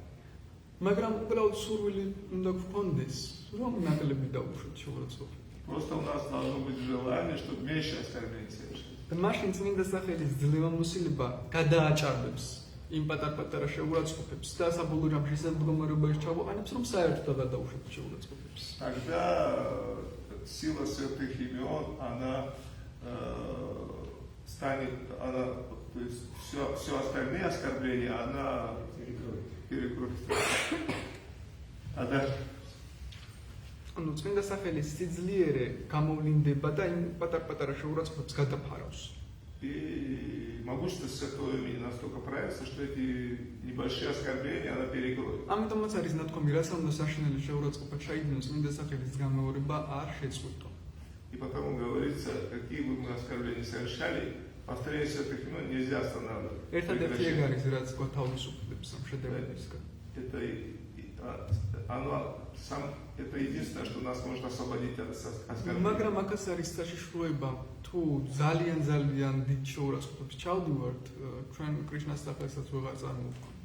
მაგრამ უბრალოდ სურვილი უნდა გქონდეს, რომ ნაკლები დაუშვათ შეურაცხყოფა. Просто у нас должно быть желание, чтобы меньше оскорблений совершать. მაშინ წმინდა სახელის ძლევამოსილება გადააჭარბებს იმ პატარ-პატარა შეურაცხყოფებს და საბოლოო ჯამში ისეთ მდგომარეობაში ჩავაყენებს, რომ საერთოდ არ გადაუშვათ შეურაცხყოფებს. Тогда сила святых имен, она станет, то есть все остальные оскорбления, она перекроет. А дальше? ანუ წმინდა სახელის სიძლიერე გამოვლინდება და იმ პატარ-პატარა შეურაცხყოფებს გადაფარავს. И могущество святого имени настолько проявится, что эти небольшие оскорбления она перекроет. ამიტომაც არის ნათქვამი, რასაც უნდა საშინელი შეურაცხყოფა ჩაიდინოს წმინდა სახელის გამეორება არ შეწყვიტო. И потому говорится, какие бы мы оскорбления совершали, повторение святых имен нельзя останавливать. ერთადერთი ეგ არის, რაც გვათავისუფლებს ამ შედეგებისგან. Это Это единственное, что нас может освободить от оскорбления. მაგრამ აქაც არის საშიშროება, თუ ძალიან დიდ შეურაცხყოფებს ჩავდივართ, ჩვენ კრიშნას სახელსაც ვეღარ წარმოვიდგენთ.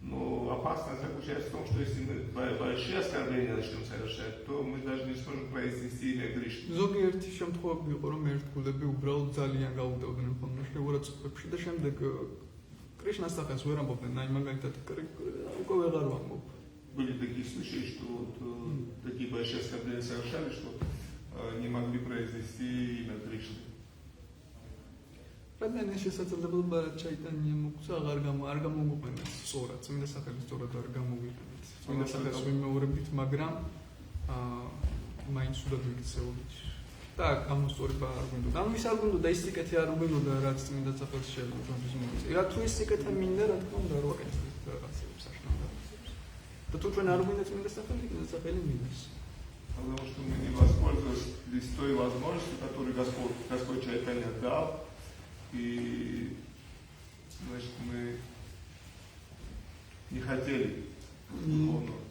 Но опасность заключается в том, что если мы большие оскорбления начнем совершать, то мы даже не сможем произнести имя Кришны. ზოგიერთი შემთხვევები იყო, რომ ერთგულები უბრალოდ ძალიან გაუდევდნენ ხოლმე შეურაცხყოფებში და შემდეგ კრიშნას სახელს ვერ ამბობდნენ, აი მაგალითად უკვე ვეღარ ვამბობ. Были такие случаи, что такие большие оскорбления совершали, что не могли произнести имя Кришны. რადგან ეს შესაძლებლობა ჩაიტანია მოგცა, არ გამოგვიყენეს სწორად, წმინდა სახელი სწორად არ გამოვიყენეთ. წმინდა სახელს ვიმეორებით, მაგრამ მაინც უნდა ვიქცეულით. და გამოსწორება არ გვინდოდა. ანუ ის არ გვინდოდა, ის სიკეთე არ გვინდოდა, რაც წმინდა სახელს შეიძლება ჩვენთვის მოიწია. რა თუ ის сикете მინდა, რა თქმა უნდა, არ ვაკეთებ რაღაცებს აშნავ რაღაცებს. და თუ ჩვენ არ გვინდა წმინდა სახელი, წმინდა სახელი მინდეს. Потому что мы не воспользовались той возможностью, которую Господь Чайтанья дал, и значит мы не хотели духовного.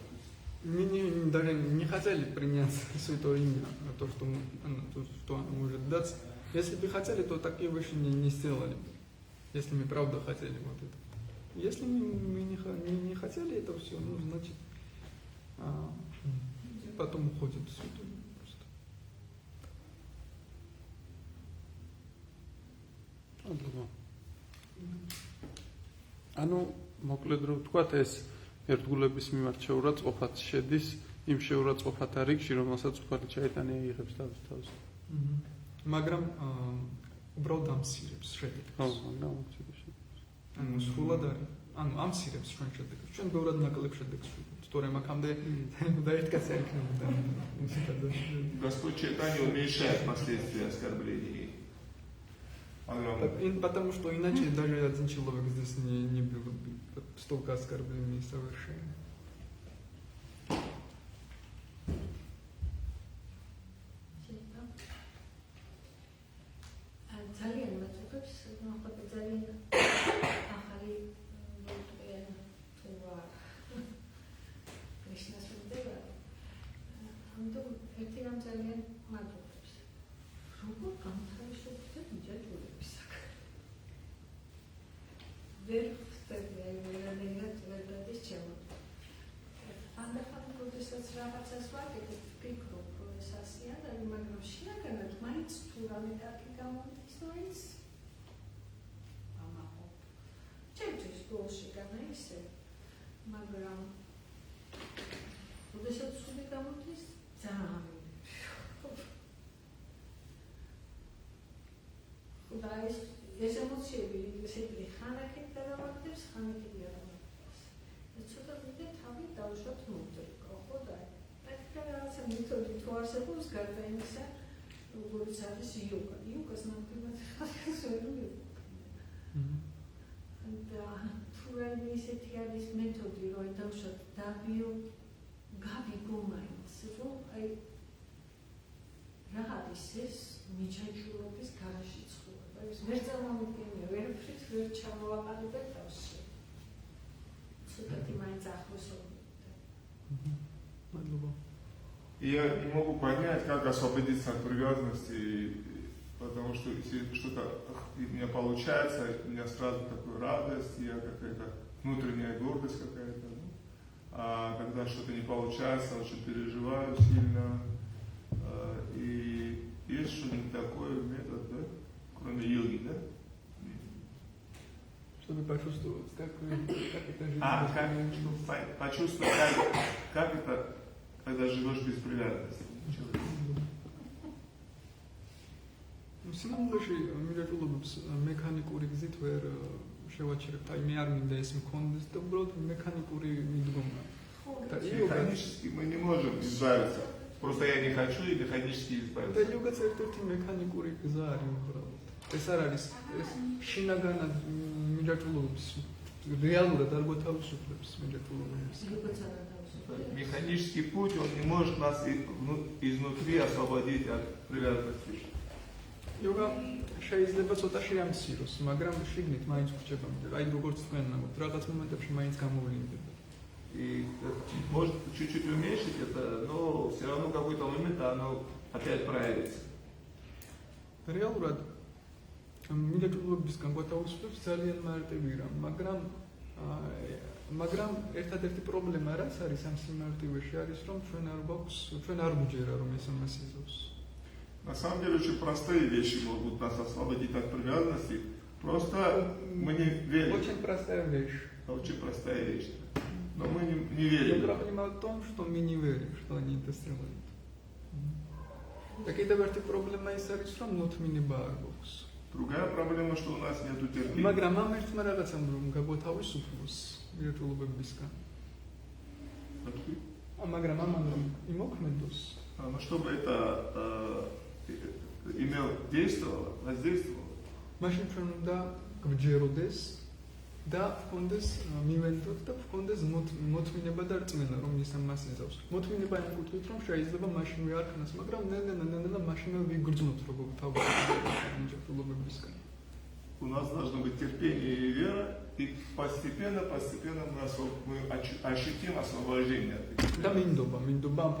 Мы даже не хотели принять святое имя, то, что оно может дать. Если бы хотели, то такие вещи не сделали бы. Если мы правда хотели вот это. Если мы не хотели это все, ну, значит, потом уходит святое имя просто. ანუ მოკლედ რომ ვთქვათ, ეს ერთგულების მიმართ შეურაცხყოფად შედის იმ შეურაცხყოფათა რიგში, რომელსაც უხარი ჩაიტანია იღებს თავს. მაგრამ უბრალოდ ამცირებს შედეგს. ხო, მაგრამ ამცირებს შედეგს. ანუ სრულად არის. ანუ ამცირებს ჩვენ შედეგს. ჩვენ ბევრად ნაკლებ შედეგს ვიღებთ. თორემ აქამდე და ერთ კაცი არ იქნებოდა. Господь Чайтанья уменьшает последствия оскорблений. Потому что иначе даже один человек здесь не было бы столько оскорблений совершенно. ძალიან მაწუხებს, ნახოთ ძალიან ახალი თუ კრიშნას ვიდება. ამიტომ ერთი რამ ძალიან მაწუხებს. როგორ განთავისუფლდეთ მიჯაჭვურების საქმე. ვერ ხდება ვერანაირად ვერ დადის ჩემო. ანდახან როდესაც რაღაცას ვაკეთებ, ვფიქრობ, რომ ეს ასეა და მაგრამ შინაგანად მაინც თუ რამე კარგი გამოდის, მაინც ამაყობ. ჩემთვის ბოლში განა ისე, მაგრამ როდესაც ცუდი გამოდის, ძალიან და ეს ემოციები ისეთი ხანაკით გადავაგდებს, ხანაკით გადავაგდებს. ეს ცოტა ვიდე თავი დავუშვათ მომწრიკო, ხო და ეს რაღაცა მეთოდი თუ არსებობს გარდა იმისა, როგორც არის იოგა. იოგას ნამდვილად ხალხს ვერ მივხვდი. და თუ რაიმე ისეთი არის მეთოდი, რომ დავუშვათ დავიო გავიგო მაინც, რომ აი რა არის ეს მიჯაჭვურობის გარაში ვერ წარმოვიდგენია, ვერაფრით ვერ ჩამოვაყალიბე თავში. ცოტათი მაინც ახლოსობდე. Мадლობა. Я не могу понять, как освободиться от привязанности, потому что если что-то у меня получается, у меня сразу такая радость, я какая-то внутренняя гордость какая-то. А когда что-то не получается, очень переживаю сильно. И есть что-нибудь такое метод, да? Кроме йоги, да? Чтобы почувствовать, как это жизнь. Почувствовать, как это, когда живешь без привязанности. სინამდვილეში მიჯაჭვულობებს მექანიკური გზით ვერ შევაჩერებთ. აი მე არ მინდა ეს მქონდეს და უბრალოდ მექანიკური მიდგომა. Механически мы не можем избавиться. Просто я не хочу и механически избавиться. და იოგაც ერთ-ერთი მექანიკური გზა არის უბრალოდ. ეს არ არის ეს შინაგანად მიჯაჭვულობებს реалურად არ გვათავისუფლებს მიჯაჭვულობებს. Механический путь, он не может нас изнутри освободить от привязанности. Йога შეიძლება ცოტაში ამციროს, მაგრამ შიგნით მაინც ვრჩება. აი როგორც თქვენ ნამოთ, რაღაც მომენტებში მაინც გამოვლინდება. И может чуть-чуть уменьшить это, но все равно какой-то момент оно опять проявится. რეალურად მინდაჭრობებისგან გვათავისუფლებს ძალიან მარტივი რამ, მაგრამ ერთადერთი პრობლემა რაც არის ამ სიმარტივეში არის რომ ჩვენ არ გვიჯერა რომ ეს ამას იზავს. На самом деле очень простые вещи могут нас освободить от привязанности. Просто мы не верим. Очень простая вещь. Очень простая вещь. Но мы не верим. Проблема в том, что мы не верим, что они это сделают. Так это верти проблема ის არის რომ მოთმინება არ გვაქვს. Другая проблема, что у нас нету терпения. მაგრამ ამ ერთმა რაღაცამ რომ გაგვათავისუფლოს მირთულობებისგან. მაგრამ ამან რომ იმოქმედოს. Но чтобы это действовало, воздействовало. მაშინ ჩვენ უნდა გვჯეროდეს და ვქონდეს მივენდოთ და ვქონდეს მოთმინება და რწმენა რომ ის ამას იზავს. მოთმინება იმ კუთხით რომ შეიძლება მაშინვე არ ქნას, მაგრამ ნელა მაშინვე ვიგრძნოთ როგორ თავგადასავლობებისგან. У нас должно быть терпение и вера, и постепенно мы ощутим освобождение. Да მინდობა ამ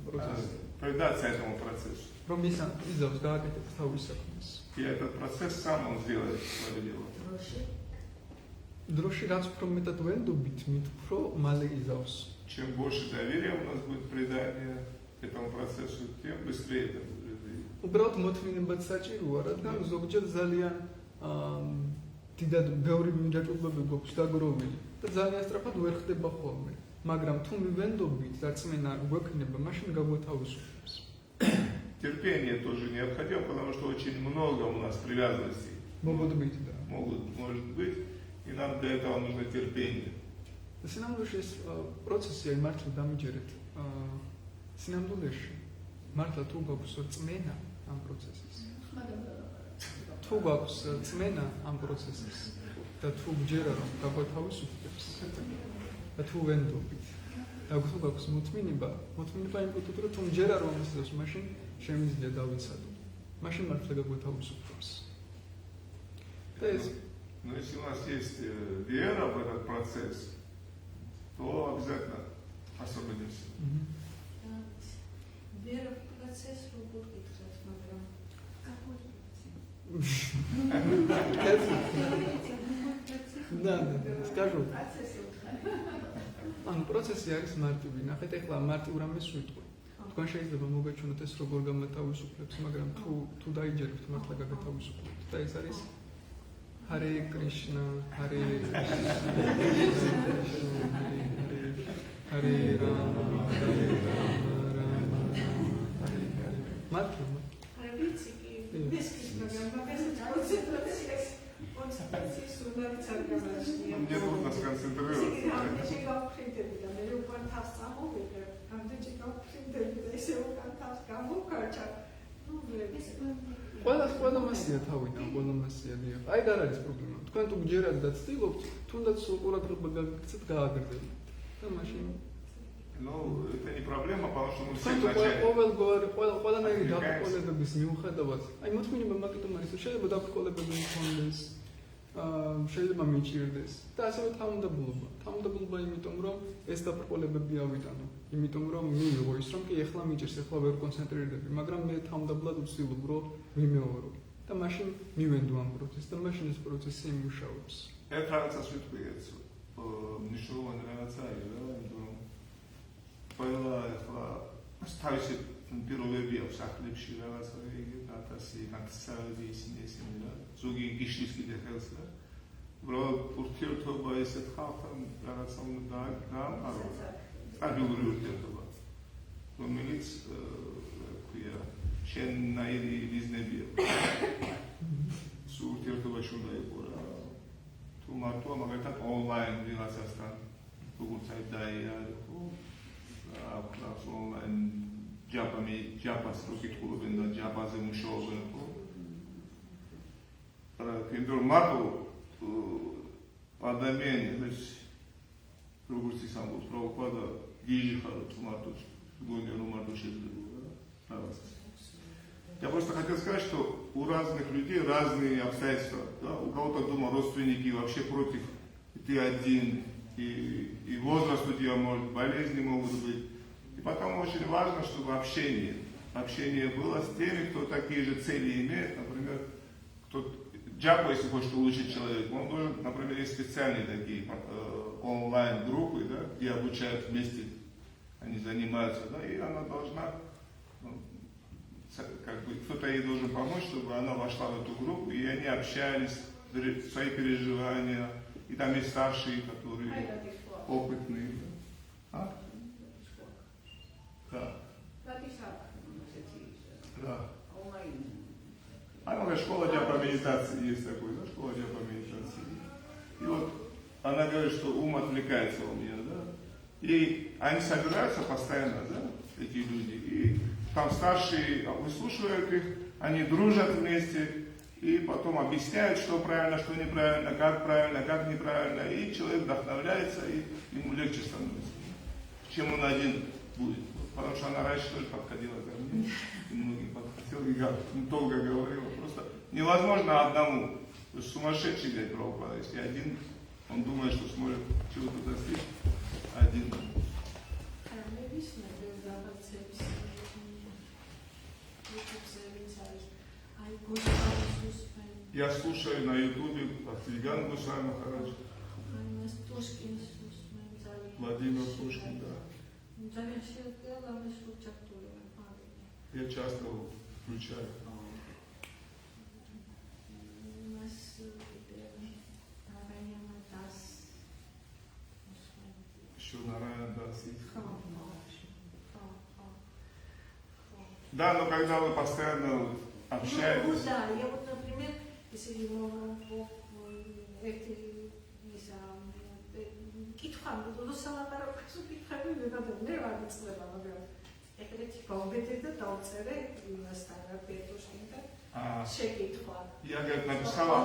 პროცესში. Предаться этому процессу. რომ ის იზავს გააკეთებს თავის საქმეს. И этот процесс сам он сделает свое дело. დროში რაც უფრო მეტად ვენდობით, მით უფრო მალე იზავს. Чем больше доверия у нас будет предание этому процессу, тем быстрее это будет. უბრალოდ მოთმინებაც საჭიროა, რადგან ზოგჯერ ძალიან დიდად ბევრი მინდაჭრობები გვაქვს დაგროვილი და ძალიან სწრაფად ვერ ხდება ხოლმე. მაგრამ თუ მივენდობით და რწმენა გვექნება, მაშინ გაგვათავისუფლებს. Терпение тоже необходимо, потому что очень много у нас привязанностей. Может быть. И нам для этого нужно терпение. სინამდვილეში ეს პროცესი აი მართლა დამიჯერეთ. სინამდვილეში მართლა თუ გვაქვს რწმენა ამ პროცესის. თუ გვაქვს რწმენა ამ პროცესის და თუ გვჯერა რომ გაგვათავისუფლებს და თუ ვენდობით და თუ გვაქვს მოთმინება იმ კუთხით რომ თუ მჯერა რომ ის იზავს, მაშინ შემიძლია დავიცადო. მაშინ მართლა გაგვათავისუფლებს. და ეს Но если у нас есть вера в этот процесс, то обязательно освободимся. Вера в процесс работает, смотря. Да, скажу. ანუ პროცესი არის მარტივი. ნახეთ, ეხლა მარტივ რამეს ვიტყვი. თქვენ შეიძლება მოგეჩვენოთ ეს როგორ გამათავისუფლებს, მაგრამ თუ დაიჯერებთ მართლა გაგათავისუფლებთ. და ეს არის Hare Krishna, Hare Krishna, Hare Rama, Hare Rama, Rama Rama, Hare Hare. Matra. Мне трудно сконцентрироваться. ყველა მასია თავიდან, ყველა მასია დიახ. აი და არის პრობლემა. თქვენ თუ გჯერათ და ცდილობთ, თუნდაც ყურადღება გაგიქცეთ, გააგრძელებთ. და მაშინ Ну, это не проблема, потому что мы все თქვენ вначале... ყველანაირი დაბრკოლებების მიუხედავად, აი მოთმინება მაგიტომ არის, რომ შეიძლება დაბრკოლებები მქონდეს, შეიძლება მიჭირდეს და ასევე თავმდაბლობა იმიტომ რომ ეს დაბრკოლებები ავიტანო, იმიტომ რომ მიიღო ის რომ კი ეხლა მიჭირს, ეხლა ვერ კონცენტრირდები, მაგრამ მე თავმდაბლად ვცდილობ რომ ვიმეორო და მაშინ მივენდო ამ პროცესს და მაშინ ეს პროცესი იმუშავებს. ერთ რაღაცას ვიტყვი, მნიშვნელოვანი რაღაცა არის რა, იმიტომ რომ ყველა ეხლა თავისი პირობები აქვს სახლებში რაღაცა იგი 1000 ისინი რა. ზოგი გიშლის კიდე ხელს და უბრალოდ ურთიერთობა ესეთ ხალხთან რაღაცა უნდა გაამყარო. სტაბილური ურთიერთობა, რომელიც ქვია შენნაირი ბიზნებია. სულ ურთიერთობაში უნდა იყო რა. თუ მარტო მაგალითად ონლაინ ვიღაცასთან როგორც აი დაიარქო, აკრავს ონლაინ ჯაპას რო კითხულობენ და ჯაპაზე მუშაობენ ხო? Pentru mărtul ადამიანის როგორც ის ამბობს პროვოკადა გიჟიხაროთ მარტოს გონია რომ მარტო შეიძლება რაღაც. Я просто хотел сказать, что у разных людей разные обстоятельства. Да? У кого-то дома родственники вообще против, ты один, и возраст у тебя может, болезни могут быть. И потому очень важно, чтобы общение было с теми, кто такие же цели имеет. Например, Джапа, если хочет улучшить человека, он должен, например, есть специальные такие онлайн-группы, да, где обучают вместе, они занимаются, да, и она должна, кто-то ей должен помочь, чтобы она вошла в эту группу, и они общались, свои переживания, и там есть старшие, которые опытные. А? Да. Да. Она школа Джапа медитации есть такой, да, школа Джапа медитации. И вот она говорит, что ум отвлекается у меня, да. И они собираются постоянно, да, эти люди. И там старшие выслушивают их, они дружат вместе, и потом объясняют, что правильно, что неправильно, как неправильно. И человек вдохновляется, и ему легче становится, чем он один будет. Потому что она раньше тоже подходила ко мне, и многим подходила, и я долго говорила. Просто невозможно одному. То есть сумасшедший взять Прабхупада. Если один, он думает, что сможет чего-то достичь, один. Я слушаю на ютубе от Вигана Гусайна Махараджа. Владимир Пушкин, да. Я часто его включаю. Еще Нараяна Дас. Да, но когда вы постоянно общаетесь. Да, я вот, например, если его კითხავ, რუსალაპარაკო კითხავი მე ვარ მწლება, მაგრამ ეგრეთი გავბედე და დავწერე იმასთან რა პეტუშკინთან შეკითხვა. Я, говорит, написала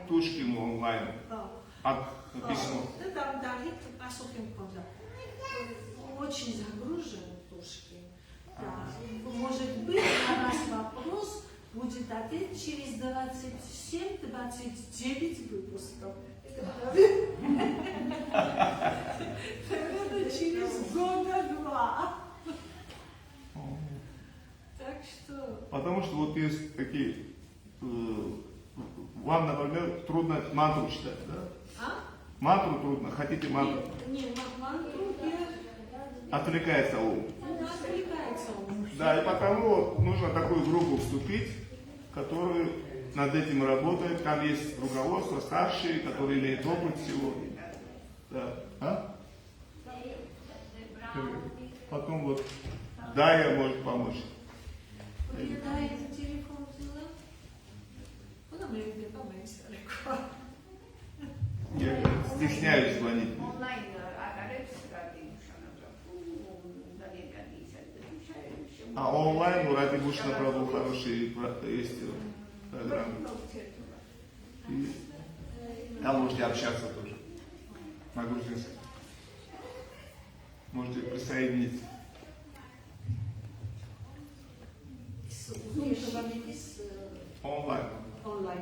Тушкину онлайн. Письмо. Да, там дали пасухи мконда. Очень загружен Тушкин. Да. Может быть, на ваш вопрос будет ответ через 27-29 выпусков. Это через года-два. Так что... Потому что вот есть такие... Вам, например, трудно мантру читать, да? А? Мантру трудно. Хотите мантру? Нет, мантру я... Отвлекается ум. Отвлекается ум. Да, и потому нужно в такую группу вступить, которая над этим работает. Там есть руководство, старшие, которые имеют опыт всего. Да. А? Потом вот Дая может помочь. Вы даете телефон взяла? Куда мы его поменьше далеко? Я стесняюсь звонить. А онлайн у Ради Бушна Прабху хорошие есть программы. И там можете общаться тоже. На грузинском. Можете присоединиться. Онлайн. Онлайн.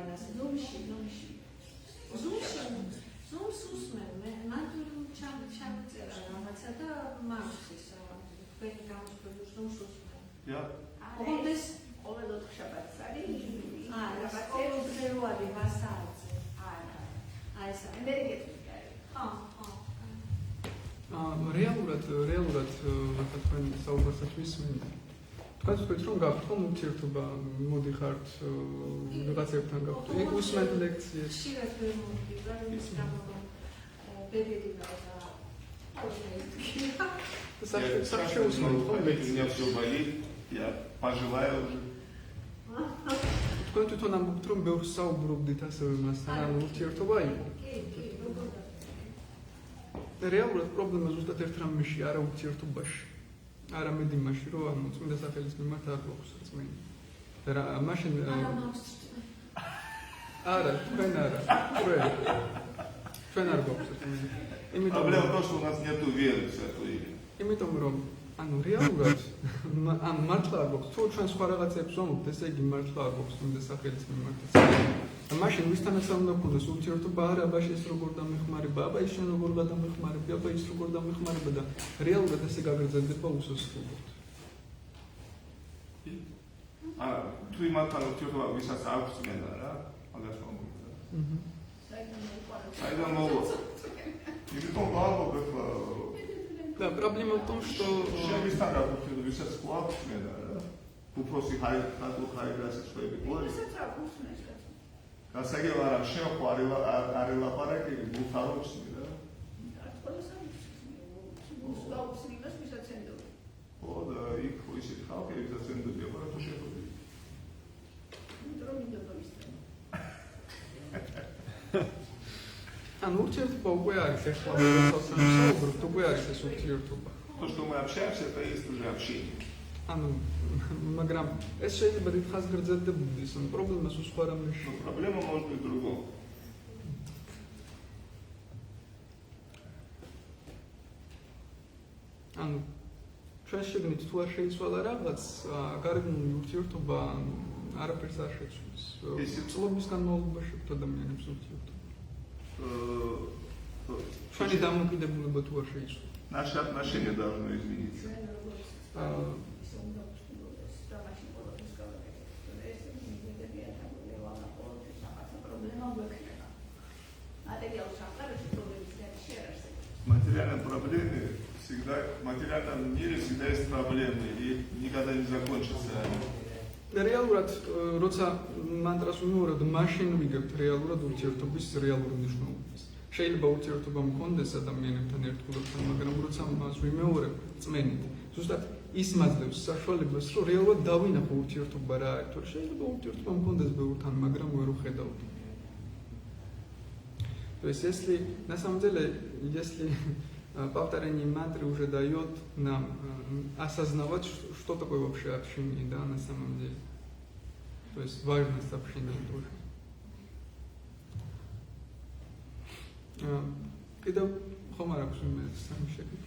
Zoom susmen, მანდური ჩამწერა რაღაცა და მაგის თქვენი გამოსვლები Zoom susmen. Я? ოღონდ ყოველ ოთხშაბათს არის ყოველდღიურადი ვასაათზე. აი ეს ენერგეტიკა. რეალურად რატო თქვენ საუბარსაც ვისმენთ. თქვენ თქვით რომ გაქვთ ურთიერთობა, მოდიხართ რაღაცებთან გაქვთ. ეგ უსმენთ ლექციებს. ხშირად ვერ მომდივარ, იმის გამო რომ ბედები და Саша усмант, у меня все болит, я пожелаю уже. თქვენ თვითონ ამბობთ რომ ბევრს საუბრობდით ასევე მასთან, ანუ ურთიერთობა იყო. რეალურად პრობლემა ზუსტად ერთ რამეში, არა ურთიერთობაში. არამედ იმაში, რომ ანუ წმინდა სახელის მიმართ არ გვაქვს რწმენა. და მაშინ არა, თქვენ არ გვაქვს რწმენა. Проблема в том, что у нас нету веры в святое имя. იმიტომ რომ ანუ რეალურად ან მართლა არ გვაქვს თუ ჩვენ სხვა რაღაცებს ვამბობთ, ესე იგი მართლა არ გვაქვს უნდა სახელის მიმართაც. და მაშინ ვისთანაც არ უნდა გქონდეს ურთიერთობა, არა აბა ეს როგორ დამეხმარება, აბა ის შენ როგორ გადამეხმარები, აბა ის როგორ დამეხმარება და რეალურად ესე გაგრძელდება უსასრულოდ. თუ იმათთან ურთიერთობა ვისაც აქვს წმენდა რა, მაგას მომგონდა. საიდან მოვა? იმიტომ ვამბობ ახლა Да, проблема в том, что შემისთან რა ურთიერთობა ვისაც გვაქვს წმენდა რა. უფროსი ხაიგას შეები ყოლი. გასაგებ არა, შენ ხო არ ელაპარაკი ბუთარო ვსმი რა. ხო და იქ ხო ისეთი ხალხი, ვისაც ენდობია, მაგრამ თუ შეხვდები. ან ურთიერთობა უკვე არის ახლა საუბრობთ, უკვე არის ეს ურთიერთობა. То, что мы общаемся, это есть уже общение. ანუ მაგრამ ეს შეიძლება დიდხანს გრძელდებოდეს, ან პრობლემა სხვა რამეში. Но проблема может быть в другом. ანუ ჩვენ შეგნით თუ არ შეიცვალა რაღაც, გარეგნული ურთიერთობა არაფერს არ შეცვლის. წლების განმავლობაში ადამიანებს ურთიერთობა. ჩვენი დამოკიდებულება თუ არ შეიცვალა. Наши отношения должны измениться. В материальном мире всегда есть проблемы, и никогда не закончатся они. რეალურად როცა мантрას ვიმეორებ, მაშინ ვიგებთ რეალურად ურთიერთობის რეალურ მნიშვნელობას. შეიძლება ურთიერთობა მქონდეს ადამიანებთან ერთგულებთან, მაგრამ როცა მას ვიმეორებ წმენით, ზუსტად ის მაძლევს საშუალებას, რომ რეალურად დავინახო ურთიერთობა რა არის, თორე შეიძლება ურთიერთობა мქონდეს ბევრთან, მაგრამ ვერ ვხედავთ. То есть если на самом деле, если повторение мантры уже дает нам осознавать, что такое вообще общение, да, на самом деле. То есть важность общения тоже. Когда хомара кушаем, сам шагай.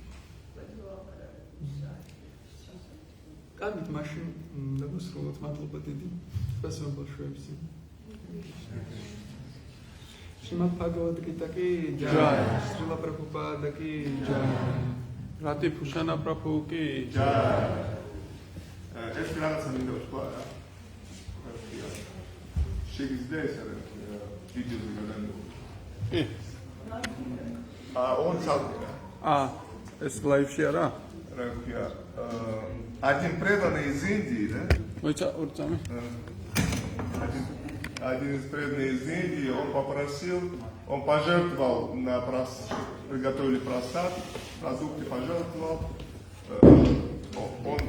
Как машин, да, высрулот, матлоба деди. Спасибо большое всем. Шримад Бхагавад-гита ки джай, Шрила Прабхупада ки джай, Рати Пушана Прабху ки ჯაი. ეს რაღაცა მინდა ვთქვა რა. შეგიძლია ეს არა ვიდეოზე გადაგმო. Он салфира. ეს ლაივში არა? Один преданный из Индии, да? ორწამი. Один из преданных из Индии, он пожертвовал на приготовили просад, продукты пожертвовал, он